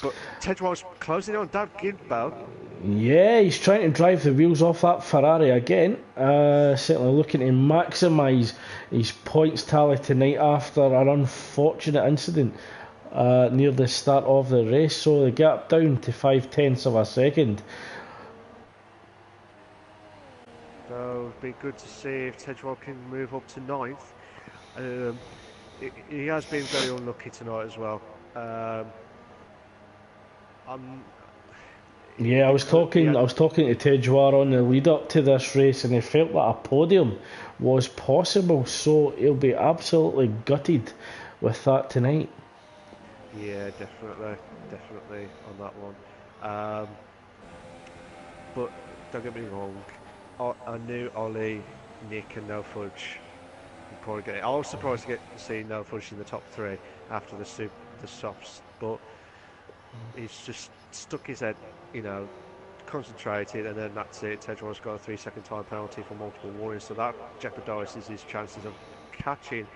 But Tedros closing on Dan Gilbert. Yeah, he's trying to drive the wheels off that Ferrari again. Certainly looking to maximise his points tally tonight after an unfortunate incident near the start of the race. So the gap down to 0.5 of a second. So it'd be good to see if Tedros can move up to 9th. He has been very unlucky tonight as well. Yeah, I was talking to Tedjar on the lead up to this race, and he felt that a podium was possible. So he'll be absolutely gutted with that tonight. Yeah, definitely on that one. But don't get me wrong, I knew Ollie, Nick, and No Fudge would probably get it. I was surprised to see No Fudge in the top 3 after the softs, but he's just stuck his head, concentrated, and then that's it. Tedros got a 3-second time penalty for multiple warnings, so that jeopardises his chances of catching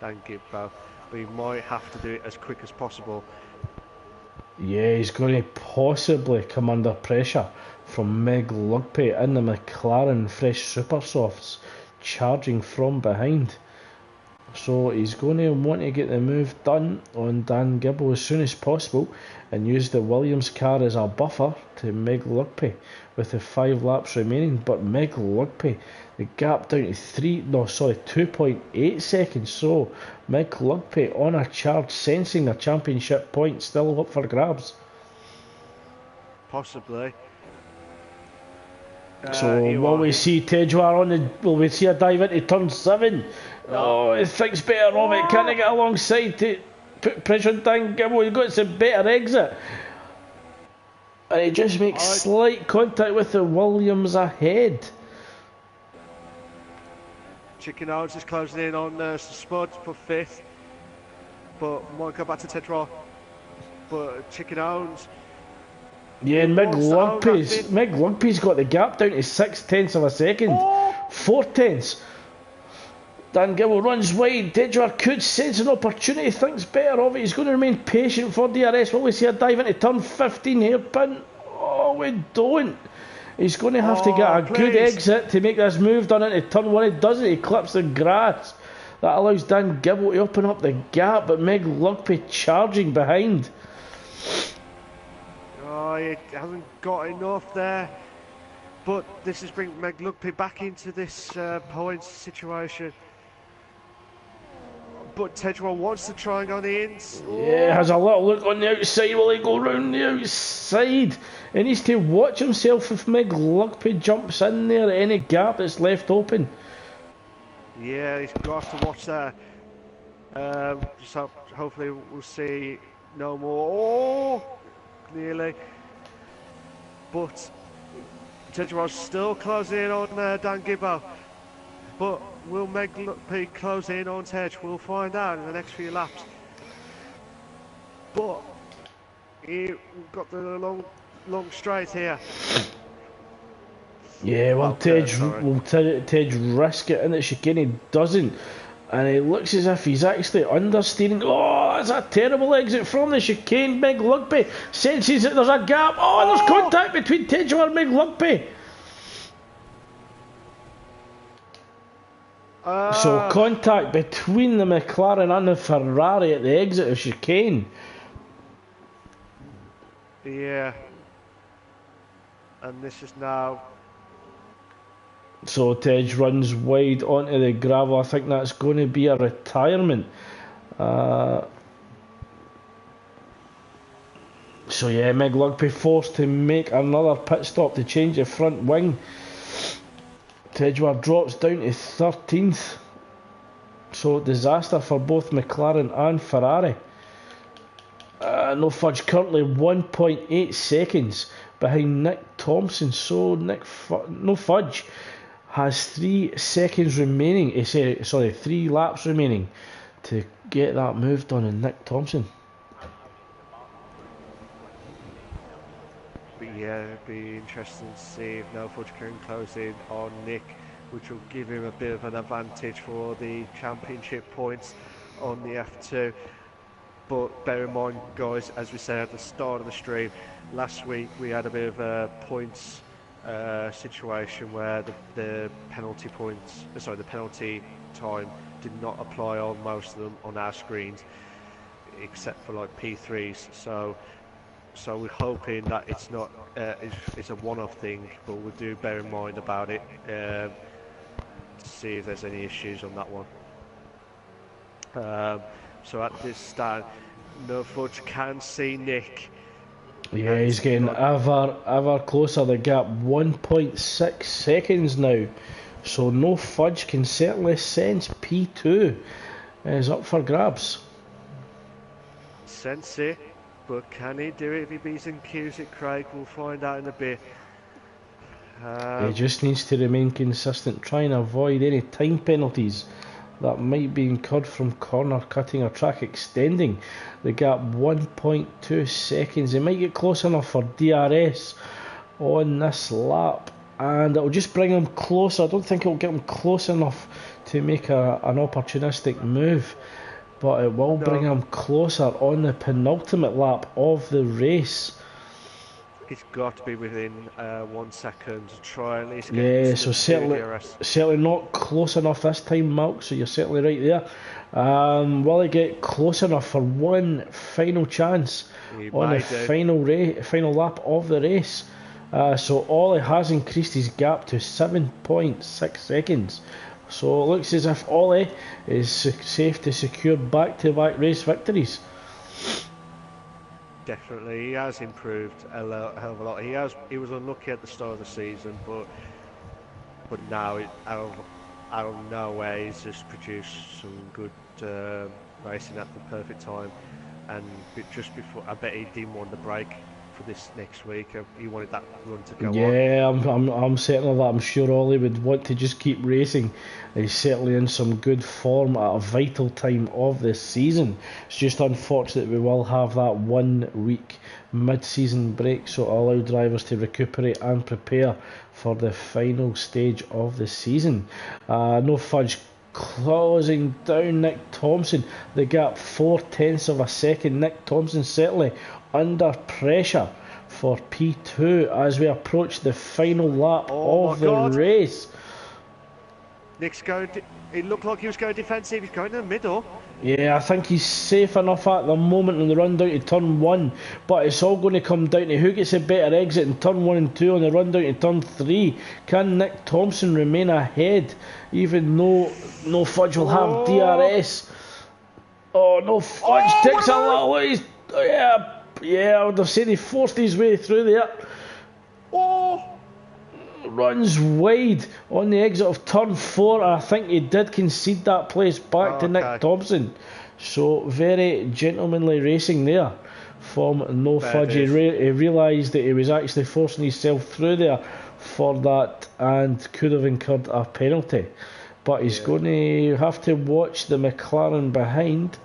Dan Gibbo, but he might have to do it as quick as possible. Yeah, he's going to possibly come under pressure from Meg Lugpay in the McLaren Fresh Super Softs, charging from behind. So he's going to want to get the move done on Dan Gibbo as soon as possible and use the Williams car as a buffer to Meg Lugpay with the 5 laps remaining. But Meg Lugpay, the gap down to 2.8 seconds. So Meg Lugpay on a charge, sensing a championship point still up for grabs. Possibly. So will we see Tedjar will we see a dive into turn 7? Oh, he thinks better of it. Can he get alongside to put pressure on Dan Gibbo? He's got some better exit. And he just makes slight contact with the Williams ahead. Chicken Owens is closing in on Spud for 5th. But might go back to Tedros. But Chicken Owens. Yeah, and Meg Lugpay's got the gap down to 0.6 of a second. 0.4. Dan Gibbo runs wide. Tedjar could sense an opportunity, thinks better of it. He's going to remain patient for DRS. Will we see a dive into turn 15 hairpin? Oh, we don't. He's going to have to get a good exit to make this move done into turn 1. He does it, he clips the grass. That allows Dan Gibbo to open up the gap, but Meg Lugpay charging behind. Oh, he hasn't got enough there. But this is bringing Meg Lugpay back into this points situation. But Tedros wants to try and go on the ins. Yeah, has a little look on the outside. Will he go round the outside? He needs to watch himself if Meg Lugpay jumps in there at any gap that's left open. Yeah, he's got to watch that. Hopefully we'll see no more. Oh, nearly. But Tedros still closing in on Dan Gibbo. But will Meg Lugpay close in on Tej? We'll find out in the next few laps. But we've got the long straight here. Yeah, well, Tej risk it in the chicane. He doesn't. And it looks as if he's actually understeering. Oh, that's a terrible exit from the chicane. Meg Lugpay senses that there's a gap. Oh, there's contact between Tedjar and Meg Lugpay. So contact between the McLaren and the Ferrari at the exit of chicane. Yeah. And this is now. So Tej runs wide onto the gravel. I think that's going to be a retirement. So yeah, Meg Lugpay forced to make another pit stop to change the front wing. Tedjar drops down to 13th. So disaster for both McLaren and Ferrari. No Fudge currently 1.8 seconds behind Nick Thompson. So No Fudge has 3 seconds remaining. 3 laps remaining to get that move done in Nick Thompson. But yeah, it'd be interesting to see if No Fudge can close in on Nick, which will give him a bit of an advantage for the championship points on the F2. But bear in mind, guys, as we said at the start of the stream, last week we had a bit of a points situation where the penalty points, sorry, the penalty time did not apply on most of them on our screens, except for like P3s. So we're hoping that it's not it's a one-off thing, but we'll do bear in mind about it to see if there's any issues on that one. So at this stand, No Fudge can see Nick. Yeah, he's getting ever closer. The gap 1.6 seconds now. So No Fudge can certainly sense P2 is up for grabs. Sense it, but can he do it if he beats and cues it, Craig? We'll find out in a bit. He just needs to remain consistent, try and avoid any time penalties that might be incurred from corner cutting or track extending. The gap 1.2 seconds. He might get close enough for DRS on this lap, and it'll just bring him closer. I don't think it'll get him close enough to make an opportunistic move, but it will bring him closer on the penultimate lap of the race. It's got to be within 1 second to try at least get so certainly not close enough this time, Malk, so you're certainly right there. Will he get close enough for one final chance on the final lap of the race? So Ollie has increased his gap to 7.6 seconds. So it looks as if Ollie is safe to secure back-to-back race victories. Definitely, he has improved a hell of a lot. He was unlucky at the start of the season, but now out of nowhere he's just produced some good racing at the perfect time. And just before, I bet he didn't want the break for this next week. He wanted that run to go on. Yeah, I'm certain of that. I'm sure Ollie would want to just keep racing. He's certainly in some good form at a vital time of this season. It's just unfortunate we will have that 1 week mid-season break, so allow drivers to recuperate and prepare for the final stage of the season. No Fudge closing down Nick Thompson. The gap 0.4 of a second. Nick Thompson certainly under pressure for P2 as we approach the final lap of the race. Nick's going. It looked like he was going defensive. He's going in the middle. Yeah, I think he's safe enough at the moment in the run down to turn 1, but it's all going to come down to who gets a better exit in turn 1 and 2 on the run down to turn 3. Can Nick Thompson remain ahead even though No Fudge will have DRS? Oh, No Fudge takes a little. Yeah, I would have said he forced his way through there. Runs wide on the exit of turn 4. I think he did concede that place back to Nick Thompson. So very gentlemanly racing there from No Fudge. He realised that he was actually forcing himself through there for that and could have incurred a penalty. But he's going to have to watch the McLaren behind.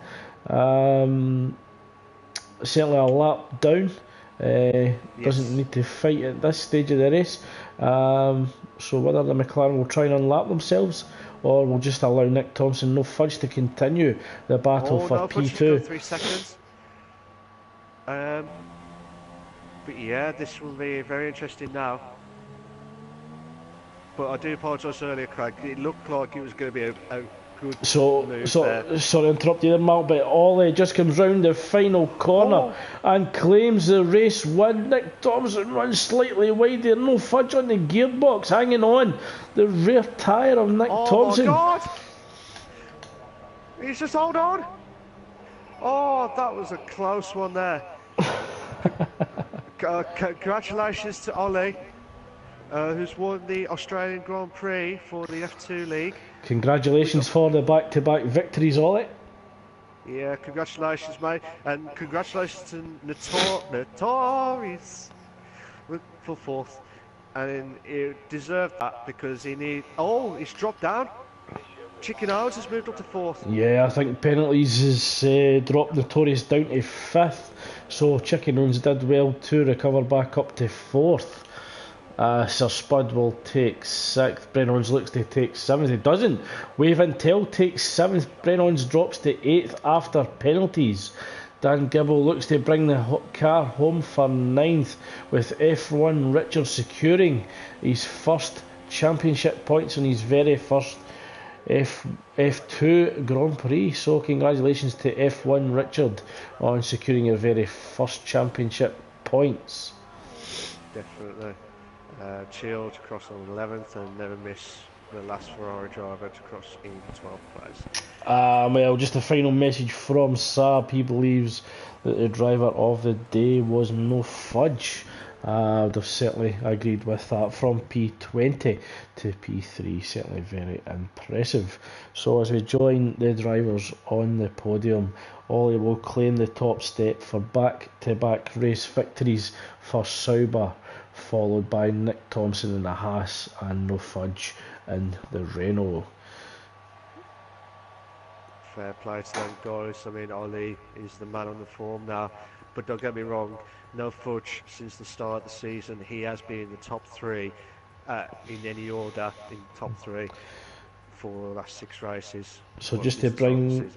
Certainly a lap down. Doesn't need to fight at this stage of the race. So whether the McLaren will try and unlap themselves or will just allow Nick Thompson, No Fudge, to continue the battle for P2. 3 seconds. But yeah, this will be very interesting now. But I do apologise earlier, Craig. It looked like it was going to be a good move there. Sorry to interrupt you there, Mark, but Ollie just comes round the final corner and claims the race win. Nick Thompson runs slightly wide there. No Fudge on the gearbox, hanging on the rear tyre of Nick Thompson. Oh my God! He's just hold on. Oh, that was a close one there. Congratulations to Ollie, who's won the Australian Grand Prix for the F2 League. Congratulations for the back-to-back victories, Ollie. Yeah, congratulations, mate. And congratulations to Notorious for 4th. And he deserved that because he he's dropped down. Chicken Ours has moved up to 4th. Yeah, I think penalties has dropped Notorious down to 5th, so Chicken Owns did well to recover back up to 4th. Sir Spud will take 6th. Brennons looks to take 7th. He doesn't. Wave Intel takes 7th. Brennons drops to 8th after penalties. Dan Gibble looks to bring the car home for 9th, with F1 Richard securing his first championship points on his very first F2 Grand Prix. So congratulations to F1 Richard on securing your very first championship points. Definitely. Chilled to cross on 11th and never miss the last Ferrari driver to cross in 12th place. Well, just a final message from Saab. He believes that the driver of the day was No Fudge. I would have certainly agreed with that. From P20 to P3, certainly very impressive. So as we join the drivers on the podium, Ollie will claim the top step for back-to-back race victories for Sauber, followed by Nick Thompson in the Haas and No Fudge in the Renault. Fair play to them guys. I mean, Ollie is the man on the form now, but don't get me wrong, No Fudge since the start of the season, he has been in the top 3 in any order, in top 3 for the last 6 races. So just to bring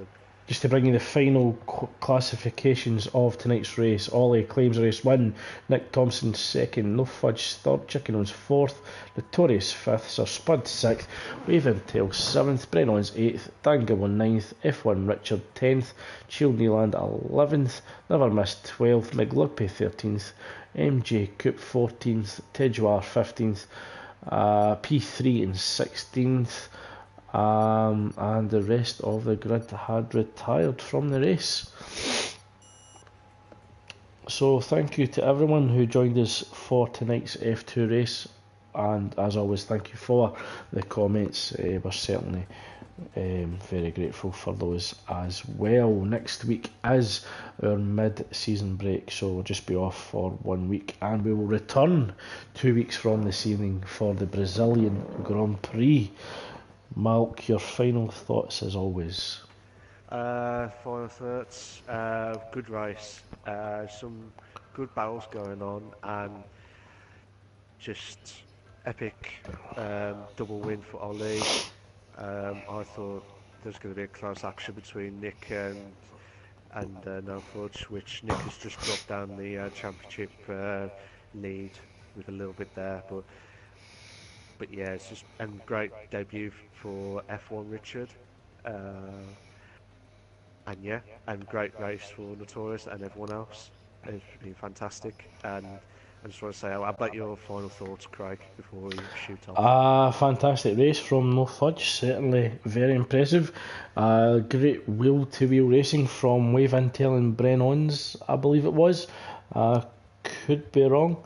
you the final classifications of tonight's race: Ollie claims a race win, Nick Thompson 2nd, No Fudge 3rd, Chicken Owns 4th, Notorious 5th, Sir Spud 6th, Wave Intel 7th, Brennons 8th, Dan Gibble 9th, F1 Richard 10th, Chill Nealand 11th, Never Missed 12th, McLuppy 13th, MJ Coop 14th, Tidjoir 15th, P3 and 16th. And the rest of the grid had retired from the race. So thank you to everyone who joined us for tonight's F2 race, and as always, thank you for the comments. We're certainly very grateful for those as well. Next week is our mid-season break, so we'll just be off for 1 week, and we will return 2 weeks from this evening for the Brazilian Grand Prix. Malk, your final thoughts as always. Final thoughts, good race, some good battles going on, and just epic double win for Ollie. I thought there was going to be a close action between Nick and No Fudge, which Nick has just dropped down the championship lead with a little bit there, but yeah, it's just a great debut for F1 Richard, and yeah, and great race for Notorious and everyone else. It's been fantastic, and I just want to say, how about your final thoughts, Craig, before we shoot off? Fantastic race from No Fudge, certainly very impressive. Great wheel-to-wheel racing from Wave Intel and Brennons, I believe it was. Could be wrong.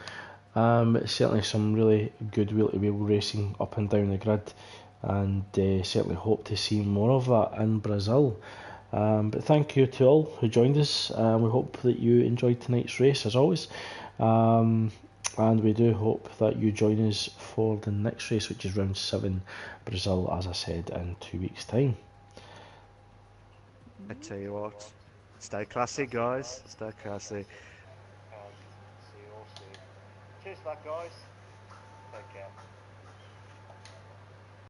Certainly some really good wheel-to-wheel racing up and down the grid, and certainly hope to see more of that in Brazil. But thank you to all who joined us. We hope that you enjoyed tonight's race as always, and we do hope that you join us for the next race, which is round 7, Brazil, as I said, in 2 weeks' time. I tell you what, stay classy, guys. Stay classy. See you all soon. Cheers, back, guys. Take care.